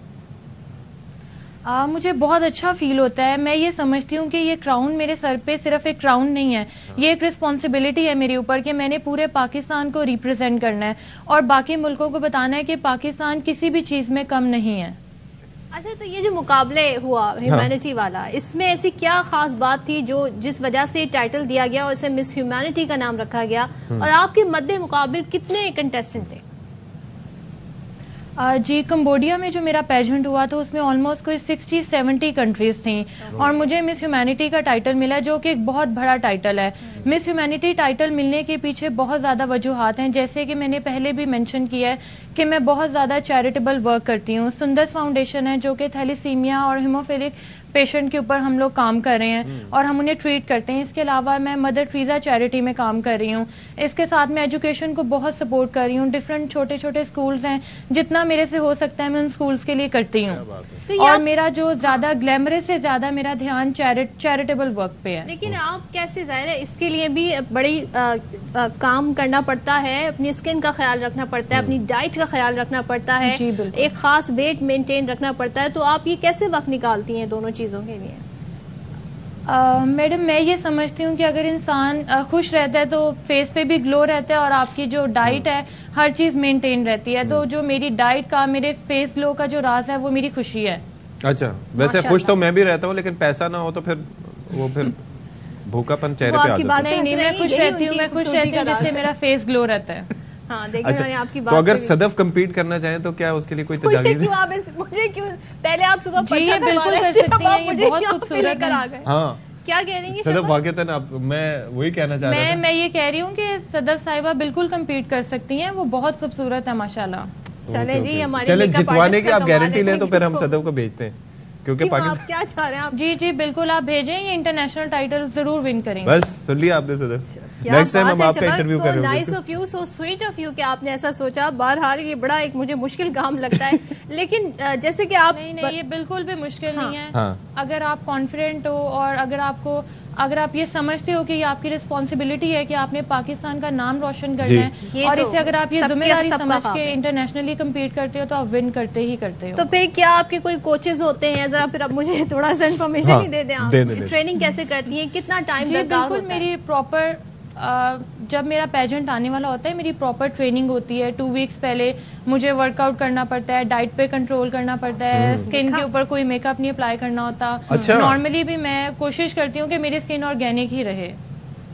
मुझे बहुत अच्छा फील होता है। मैं ये समझती हूँ कि ये क्राउन मेरे सर पे सिर्फ एक क्राउन नहीं है, ये एक रिस्पॉन्सिबिलिटी है मेरे ऊपर कि मैंने पूरे पाकिस्तान को रिप्रेजेंट करना है और बाकी मुल्कों को बताना है कि पाकिस्तान किसी भी चीज में कम नहीं है। अच्छा, तो ये जो मुकाबले हुआ ह्यूमैनिटी वाला, इसमें ऐसी क्या खास बात थी जो जिस वजह से टाइटल दिया गया और इसे मिस ह्यूमैनिटी का नाम रखा गया, और आपके मद्दे मुकाबिल कितने कंटेस्टेंट थे? जी, कंबोडिया में जो मेरा पेजेंट हुआ तो उसमें ऑलमोस्ट कोई 60-70 कंट्रीज थी और मुझे मिस ह्यूमैनिटी का टाइटल मिला जो कि एक बहुत बड़ा टाइटल है। मिस ह्यूमैनिटी टाइटल मिलने के पीछे बहुत ज्यादा वजूहात हैं, जैसे कि मैंने पहले भी मेंशन किया है कि मैं बहुत ज्यादा चैरिटेबल वर्क करती हूँ। सुंदस फाउंडेशन है जो कि थैलेसीमिया और हीमोफिलिक पेशेंट के ऊपर हम लोग काम कर रहे हैं और हम उन्हें ट्रीट करते हैं। इसके अलावा मैं मदर ट्रीजा चैरिटी में काम कर रही हूँ। इसके साथ मैं एजुकेशन को बहुत सपोर्ट कर रही हूँ। डिफरेंट छोटे छोटे स्कूल्स हैं, जितना मेरे से हो सकता है मैं उन स्कूल्स के लिए करती हूँ। तो और मेरा जो ज्यादा ग्लैमरस से ज्यादा मेरा ध्यान चैरिटेबल वर्क पे है। लेकिन आप कैसे, जाहिर है इसके लिए भी बड़ी काम करना पड़ता है, अपनी स्किन का ख्याल रखना पड़ता है, अपनी डाइट का ख्याल रखना पड़ता है, एक खास वेट मेंटेन रखना पड़ता है। तो आप ये कैसे वक्त निकालती हैं दोनों चीजों के लिए? मैडम, मैं ये समझती हूँ कि अगर इंसान खुश रहता है तो फेस पे भी ग्लो रहता है और आपकी जो डाइट है हर चीज मेंटेन रहती है। तो जो मेरी डाइट का, मेरे फेस ग्लो का जो राज है वो मेरी खुशी है। अच्छा, वैसे खुश तो मैं भी रहता हूँ लेकिन पैसा ना हो तो फिर भूखापन चेहरे पे आ जाता है। नहीं, मैं खुश रहती हूँ, जिससे मेरा फेस ग्लो रहता है। हाँ, देखिए मैंने आपकी बात। तो अगर सदफ कम्पीट करना चाहें तो क्या उसके लिए कोई तजावीज़ है? मुझे क्यों पहले आप सुबह ये बिल्कुल कर सकती हैं, ये बहुत खूबसूरत है। हाँ, क्या कह रही हैं सदफ? वाकईतन आप, मैं वही कहना चाह रहा था। मैं ये कह रही हूँ कि सदफ साहिबा बिल्कुल कम्पीट कर सकती हैं, वो बहुत खूबसूरत है माशाल्लाह। चले जी, हमारे चले जितवाने की आप गारंटी लें तो फिर हम सदफ को भेजते हैं, क्योंकि आप क्या चाह रहे हैं आप? जी बिल्कुल, आप भेजें, ये इंटरनेशनल टाइटल जरूर विन करेंगे। बस सुन लिया आपने सदफ। नेक्स्ट टाइम हम आपका इंटरव्यू करेंगे। Nice of you, so sweet of you कि आपने ऐसा सोचा। बहरहाल ये बड़ा एक मुझे मुश्किल काम लगता है लेकिन जैसे कि आप नहीं, ये बिल्कुल भी मुश्किल नहीं है। अगर आप कॉन्फिडेंट हो और अगर आप ये समझते हो कि ये आपकी रिस्पॉन्सिबिलिटी है कि आपने पाकिस्तान का नाम रोशन करना है और इसे अगर आप ये जिम्मेदारी समझ के इंटरनेशनली कम्पीट करते हो तो आप विन करते ही करते हो। तो फिर क्या आपके कोई कोचेज होते हैं? जरा फिर आप मुझे थोड़ा सा इन्फॉर्मेशन ही दे दें। आप ट्रेनिंग कैसे करती हैं, कितना टाइम लगता है? बिल्कुल, मेरी प्रॉपर जब मेरा पेजेंट आने वाला होता है मेरी प्रॉपर ट्रेनिंग होती है। 2 वीक्स पहले मुझे वर्कआउट करना पड़ता है, डाइट पे कंट्रोल करना पड़ता है, स्किन के ऊपर कोई मेकअप नहीं अप्लाई करना होता। अच्छा। नॉर्मली भी मैं कोशिश करती हूँ कि मेरी स्किन ऑर्गेनिक ही रहे।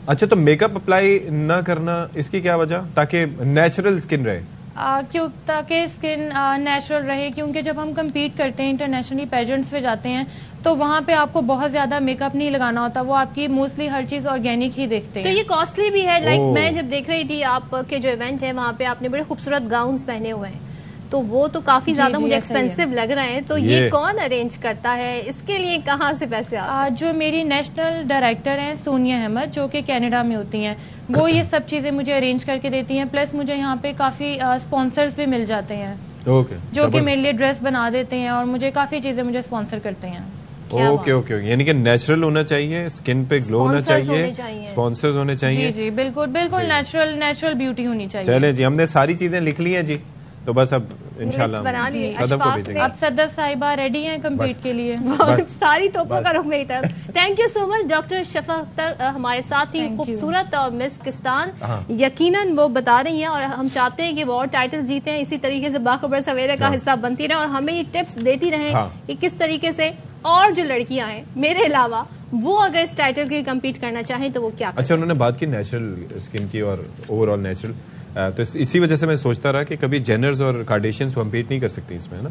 अच्छा, तो मेकअप अप्लाई ना करना इसकी क्या वजह, ताकि नेचुरल स्किन रहे? क्यों, ताकि स्किन नेचुरल रहे, क्योंकि जब हम compete करते हैं इंटरनेशनली पेजेंट्स पे जाते हैं तो वहाँ पे आपको बहुत ज्यादा मेकअप नहीं लगाना होता, वो आपकी मोस्टली हर चीज ऑर्गेनिक ही देखते हैं। तो ये कॉस्टली भी है। लाइक मैं जब देख रही थी आपके जो इवेंट है वहाँ पे आपने बड़े खूबसूरत गाउन्स पहने हुए हैं, तो वो तो काफी ज्यादा मुझे एक्सपेंसिव लग रहे हैं। तो ये कौन अरेंज करता है, इसके लिए कहाँ से पैसे आते हैं? जो मेरी नेशनल डायरेक्टर हैं सोनिया अहमद, जो कि कनाडा में होती हैं, वो ये सब चीजें मुझे अरेंज करके देती हैं। प्लस मुझे यहाँ पे काफी स्पॉन्सर्स भी मिल जाते हैं जो कि मेरे लिए ड्रेस बना देते हैं और मुझे काफी चीजें मुझे स्पॉन्सर करते हैं। ओके, यानी कि नेचुरल होना चाहिए, स्किन पे ग्लो होना चाहिए, स्पॉन्सर्स होने चाहिए। जी बिल्कुल नेचुरल ब्यूटी होनी चाहिए। चले जी, हमने सारी चीजें लिख ली हैं जी, तो बस अब इंशाल्लाह सदफ को भेजेंगे। अब सदफ साहिबा रेडी हैं कम्पीट के लिए। सारी तोपों का रुख मेरी तरफ। Thank you so much doctor Shafa Akhtar हमारे साथ ही खूबसूरत और मिस किस्तान यकीनन वो बता रही हैं, और हम चाहते हैं कि वो और टाइटल जीते हैं, इसी तरीके से बाखबर सवेरे का हिस्सा बनती रहे और हमें ये टिप्स देती रहे कि किस तरीके से और जो लड़कियां हैं मेरे अलावा वो अगर इस टाइटल के कम्पीट करना चाहें तो वो क्या करें। अच्छा, उन्होंने बात की नेचुरल स्किन की और ओवरऑल नेचुरल, तो इसी वजह से मैं सोचता रहा कि कभी जेनर्स और कार्डेशियंस कम्पीट नहीं कर सकती इसमें, है ना?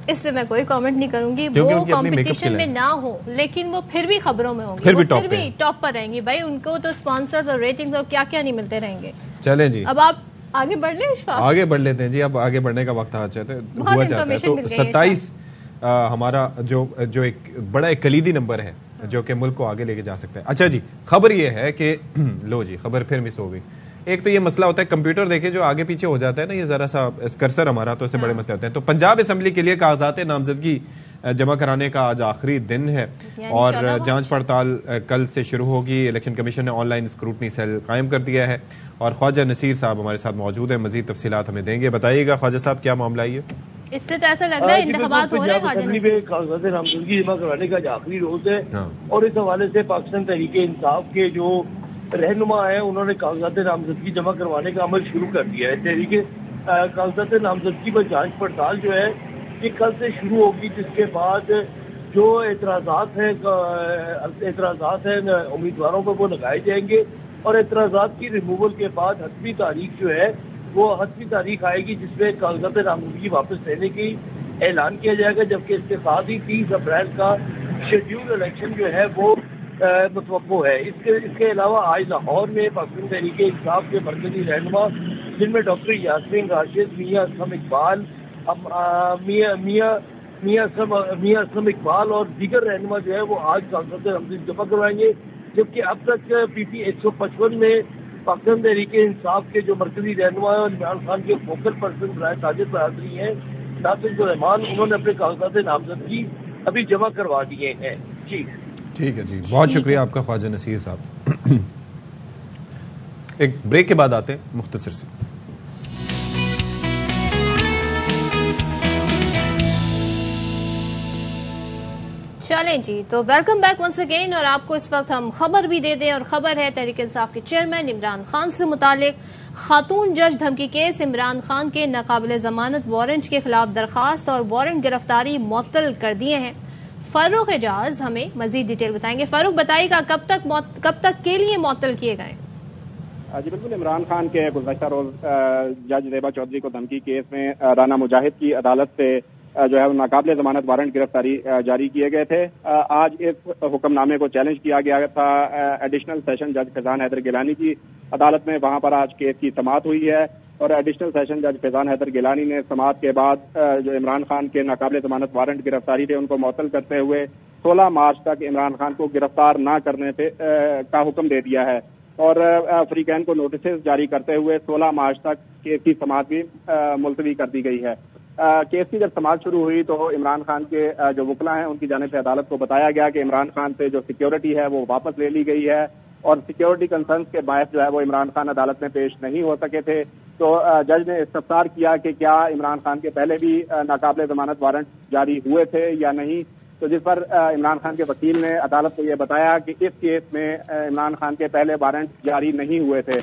इस पे मैं कोई कमेंट नहीं करूंगी। वो कंपटीशन में ना हो लेकिन वो फिर भी खबरों में होंगी, फिर भी टॉप पर रहेंगी भाई। उनको तो स्पॉन्सर्स और रेटिंग्स और क्या क्या नहीं मिलते रहेंगे। चलें जी, अब आप आगे बढ़ लें। आगे बढ़ लेते हैं जी, अब आगे बढ़ने का वक्त हुआ चाहता है। तो 27 हमारा जो एक बड़ा एक कलीदी नंबर है जो कि मुल्क को आगे लेके जा सकता है। अच्छा जी, खबर ये है कि लो जी, खबर फिर मिस हो गई। एक तो ये मसला होता है कंप्यूटर देखे जो आगे पीछे हो जाता है ना, ये जरा सा कर्सर हमारा, तो इससे बड़े मसले होते हैं। तो पंजाब असेंबली के लिए कागजात नामजदगी जमा कराने का आज आखिरी दिन है और जांच पड़ताल कल से शुरू होगी। इलेक्शन कमीशन ने ऑनलाइन स्क्रूटनी सेल कायम कर दिया है और ख्वाजा नसीर साहब हमारे साथ मौजूद है, मजीद तफसीलात हमें देंगे। बताइएगा ख्वाजा साहब, क्या मामला है? इससे तो ऐसा लग रहा है इंतखाबात हो रहे हैं। कागजात नामजदगी जमा कराने का आखिरी रोज है और इस हवाले से पाकिस्तान तहरीके इंसाफ के जो रहनुमा है उन्होंने कागजात नामजदगी जमा करवाने का अमल शुरू कर दिया है। तहरीके कागजात नामजदगी पर जांच पड़ताल जो है ये कल से शुरू होगी, जिसके बाद जो एतराजात हैं उम्मीदवारों पर वो लगाए जाएंगे और एतराजात की रिमूवल के बाद हतमी तारीख जो है वो हतमी तारीख आएगी जिसमें कागजात नामजदगी वापस लेने की ऐलान किया जाएगा। जबकि इसके साथ ही 30 अप्रैल का शेड्यूल इलेक्शन जो है वो मुतवक्को है। इसके अलावा आज लाहौर में पाकिस्तान तहरीके इंसाफ के मरकजी रहनुमा जिनमें डॉक्टर यासमीन राशिद, मियां असलम इकबाल, मियां असलम इकबाल और दीगर रहनुमा जो है वो आज कागजात नामजदगी जमा करवाएंगे। जबकि अब तक PP 155 में पाकिस्तान तहरीके इंसाफ के जो मरकजी रहनुमा है और इमरान खान के फोकल पर्सन राय ताजिर बहादुरी हैं नासिर रहमान, उन्होंने अपने कागजात नामजदगी अभी जमा करवा दिए हैं। ठीक है जी, बहुत शुक्रिया आपका ख्वाजा नसीर साहब। एक ब्रेक के बाद आते हैं मुख्तसर से। चलें जी, तो वेलकम बैक वंस अगेन। और आपको इस वक्त हम खबर भी दे दें, और खबर है तहरीक इंसाफ के चेयरमैन इमरान खान से मुतालिक खातून जज धमकी केस। इमरान खान के नाकाबिले जमानत वारंट के खिलाफ दरखास्त और वारंट गिरफ्तारी मुअत्तल कर दिए हैं। फारूक एजाज हमें मजीद डिटेल बताएंगे। फारूक, बताइएगा कब तक के लिए मुअत्तल किए गए? जी बिल्कुल, इमरान खान के गुज़श्ता रोज जज रेबा चौधरी को धमकी केस में राना मुजाहिद की अदालत से जो है नाकाबिले जमानत वारंट गिरफ्तारी जारी किए गए थे। आज इस हुक्मनामे को चैलेंज किया गया था एडिशनल सेशन जज फैजान हैदर गिलानी की अदालत में। वहां पर आज केस की समाअत हुई है और एडिशनल सेशन जज फैजान हैदर गिलानी ने समाअत के बाद जो इमरान खान के नाकाबिले जमानत वारंट गिरफ्तारी थे उनको मुअत्तल करते हुए 16 मार्च तक इमरान खान को गिरफ्तार न करने का हुक्म दे दिया है और फ्रीकैन को नोटिस जारी करते हुए 16 मार्च तक केस की समाअत भी मुलतवी कर दी गई है। केस की जब समाअत शुरू हुई तो इमरान खान के जो वकील हैं उनकी जानिब से अदालत को बताया गया कि इमरान खान से जो सिक्योरिटी है वो वापस ले ली गई है और सिक्योरिटी कंसर्न्स के बायस जो है वो इमरान खान अदालत में पेश नहीं हो सके थे। तो जज ने इस्तफसार किया कि क्या इमरान खान के पहले भी नाकाबिले जमानत वारंट जारी हुए थे या नहीं। तो जिस पर इमरान खान के वकील ने अदालत को यह बताया कि इस केस में इमरान खान के पहले वारंट जारी नहीं हुए थे।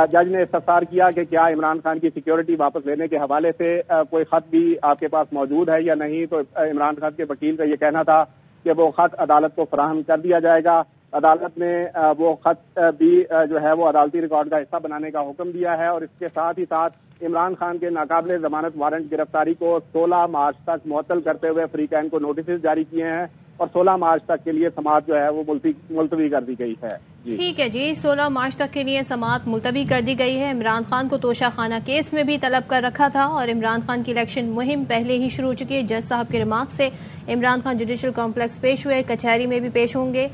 जज ने इस्तफसार किया कि क्या इमरान खान की सिक्योरिटी वापस लेने के हवाले से कोई खत भी आपके पास मौजूद है या नहीं। तो इमरान खान के वकील का यह कहना था कि वो खत अदालत को फराहम कर दिया जाएगा। अदालत ने वो खत भी जो है वो अदालती रिकॉर्ड का हिस्सा बनाने का हुक्म दिया है और इसके साथ ही साथ इमरान खान के नाकाबिले जमानत वारंट गिरफ्तारी को 16 मार्च तक मुअत्तल करते हुए फ्री कैन को नोटिस जारी किए हैं और 16 मार्च तक के लिए समाअत जो है वो मुलतवी कर दी गई है। ठीक है जी, 16 मार्च तक के लिए समाअत मुलतवी कर दी गई है। इमरान खान को तोशा खाना केस में भी तलब कर रखा था और इमरान खान की इलेक्शन मुहिम पहले ही शुरू हो चुकी है। जज साहब के रिमार्क से इमरान खान जुडिशल कॉम्प्लेक्स पेश हुए, कचहरी में भी पेश होंगे,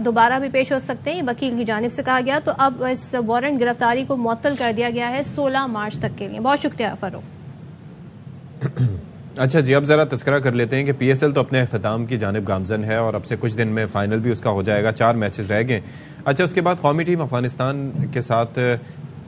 दोबारा भी पेश हो सकते हैं, वकील की जानिब से कहा गया। तो अब इस वारंट गिरफ्तारी को मुअत्तल कर दिया गया है 16 मार्च तक के लिए। बहुत शुक्रिया फरूक। अच्छा जी, अब जरा तस्करा कर लेते हैं कि पीएसएल तो अपने अख्ताम की जानिब गामजन है और अब से कुछ दिन में फाइनल भी उसका हो जाएगा। 4 मैचेस रह गए। अच्छा, उसके बाद कौमी टीम अफगानिस्तान के साथ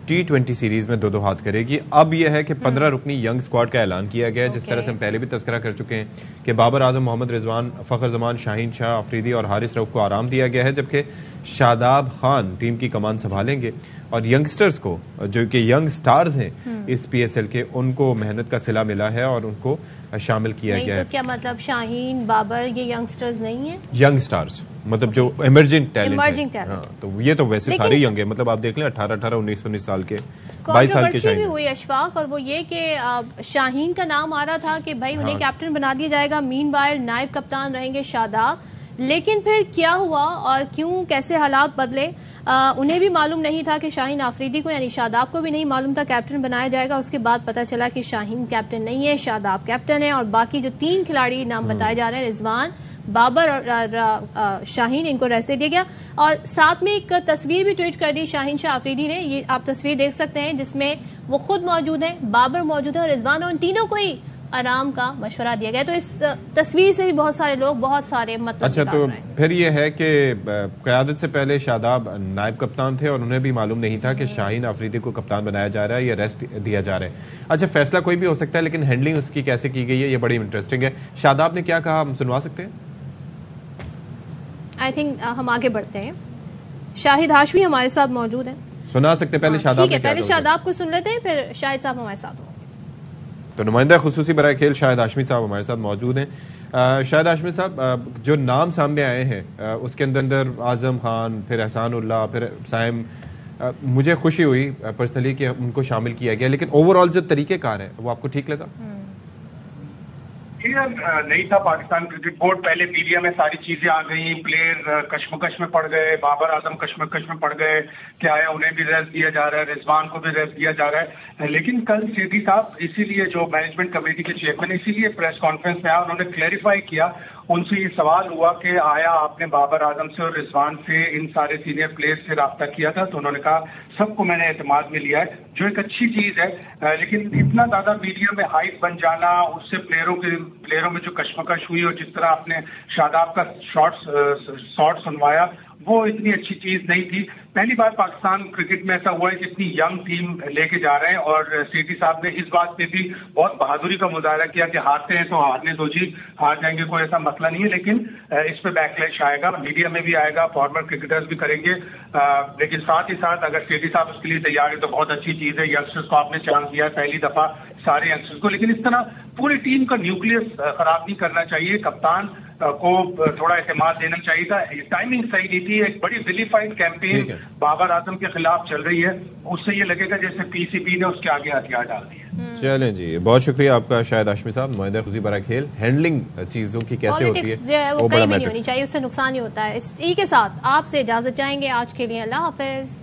T20 सीरीज में 2-2 हाथ करेगी। अब यह है कि 15 रुकनी यंग स्क्वाड का ऐलान किया गया है। जिस तरह से हम पहले भी तस्करा कर चुके हैं कि बाबर आजम, मोहम्मद रिजवान, फखर जमान, शाहीन शाह अफरीदी और हारिस रऊफ को आराम दिया गया है, जबकि शादाब खान टीम की कमान संभालेंगे और यंगस्टर्स को, जो कि यंग स्टार्स हैं इस पीएसएल के, उनको मेहनत का सिला मिला है और उनको शामिल किया गया है। तो क्या मतलब शाहीन, बाबर ये यंगस्टर्स नहीं है? यंग स्टार्स मतलब जो इमर्जिंग टैलेंट है। हाँ, तो ये तो वैसे सारे यंग है, मतलब आप देख लें 18-18, 19-19 साल के, 22 साल के शाहीन भी हुई अशफाक, और वो ये कि शाहीन का नाम आ रहा था कि भाई उन्हें कैप्टन बना दिया जाएगा, मीनवाइल नायब कप्तान रहेंगे शादाब। लेकिन फिर क्या हुआ और क्यों, कैसे हालात बदले, उन्हें भी मालूम नहीं था कि शाहीन आफरीदी को, यानी शादाब को भी नहीं मालूम था कैप्टन बनाया जाएगा। उसके बाद पता चला कि शाहीन कैप्टन नहीं है, शादाब कैप्टन है, और बाकी जो 3 खिलाड़ी नाम बताए जा रहे हैं, रिजवान, बाबर और शाहीन, इनको रेस्ट दे दिया गया। और साथ में एक तस्वीर भी ट्वीट कर दी शाहीन शाह आफरीदी ने, ये आप तस्वीर देख सकते हैं, जिसमें वो खुद मौजूद है, बाबर मौजूद है और रिजवान, और उन तीनों को ही आराम का मशवरा दिया गया। तो इस तस्वीर से भी बहुत सारे लोग बहुत सारे मतलब अच्छा, तो फिर ये है कि क़यादत से पहले शादाब नायब कप्तान थे और उन्हें भी मालूम नहीं था कि शाहीन आफरीदी को कप्तान बनाया जा रहा है या रेस्ट दिया जा रहा है। अच्छा, फैसला कोई भी हो सकता है, लेकिन हैंडलिंग उसकी कैसे की गई है ये बड़ी इंटरेस्टिंग है। शादाब ने क्या कहा, हम सुनवा सकते हैं? आई थिंक हम आगे बढ़ते हैं। शाहिद हाशमी हमारे साथ मौजूद है, सुना सकते हैं पहले शादाब? ठीक है, पहले शादाब को सुन लेते हैं, फिर शाहिद साहब हमारे साथ होंगे। तो नुमाइंदा खुसूसी बराए खेल शाहिद हाशमी साहब हमारे साथ मौजूद हैं। शाहिद हाशमी साहब, जो नाम सामने आए हैं उसके अंदर आजम खान, फिर एहसान उल्लाह, फिर साइम, मुझे खुशी हुई पर्सनली कि उनको शामिल किया गया, लेकिन ओवरऑल जो तरीकेकार है वो आपको ठीक लगा? नहीं था। पाकिस्तान क्रिकेट बोर्ड पहले मीडिया में सारी चीजें आ गई, प्लेयर कश्मकश में पड़ गए, बाबर आजम कश्मकश में पड़ गए, क्या है उन्हें भी रेस्ट दिया जा रहा है, रिजवान को भी रेस्ट दिया जा रहा है। लेकिन कल सेठी साहब, इसीलिए जो मैनेजमेंट कमेटी के चेयरमैन, इसीलिए प्रेस कॉन्फ्रेंस में आया, उन्होंने क्लैरिफाई किया, उनसे ये सवाल हुआ कि आया आपने बाबर आजम से और रिजवान से, इन सारे सीनियर प्लेयर्स से रब्ता किया था? तो उन्होंने कहा सबको मैंने एतमाद में लिया है, जो एक अच्छी चीज है। लेकिन इतना ज्यादा मीडिया में हाइप बन जाना, उससे प्लेयरों में जो कश्मकश हुई और जिस तरह आपने शादाब का शॉट सुनवाया, वो इतनी अच्छी चीज नहीं थी। पहली बार पाकिस्तान क्रिकेट में ऐसा हुआ है कि इतनी यंग टीम लेके जा रहे हैं, और सेठी साहब ने इस बात पे भी बहुत बहादुरी का मुजाहरा किया कि हारते हैं तो हारने दो जी, हार जाएंगे कोई ऐसा मसला नहीं है। लेकिन इस पे बैकलैश आएगा, मीडिया में भी आएगा, फॉर्मर क्रिकेटर्स भी करेंगे। लेकिन साथ ही साथ अगर सेठी साहब उसके लिए तैयार है तो बहुत अच्छी चीज है। यंगस्टर्स को आपने चांस दिया पहली दफा, सारे यंगस्टर्स को, लेकिन इस तरह पूरी टीम का न्यूक्लियस खराब नहीं करना चाहिए। कप्तान को थोड़ा एतमाद देना चाहिए था, टाइमिंग सही नहीं थी। एक बड़ी विलीफाइड कैंपेन बाबर आजम के खिलाफ चल रही है, उससे ये लगेगा जैसे पीसीबी ने उसके आगे हथियार डाल दिए। चलें जी, बहुत शुक्रिया आपका शाहिद हाशमी साहब, नुमाइंदा खुशी बरा खेल। हैंडलिंग चीजों की कैसे होती है वो कहीं भी नहीं होनी चाहिए, उससे नुकसान ही होता है। इसी के साथ आपसे इजाजत चाहेंगे आज के लिए, अल्लाह हाफिज।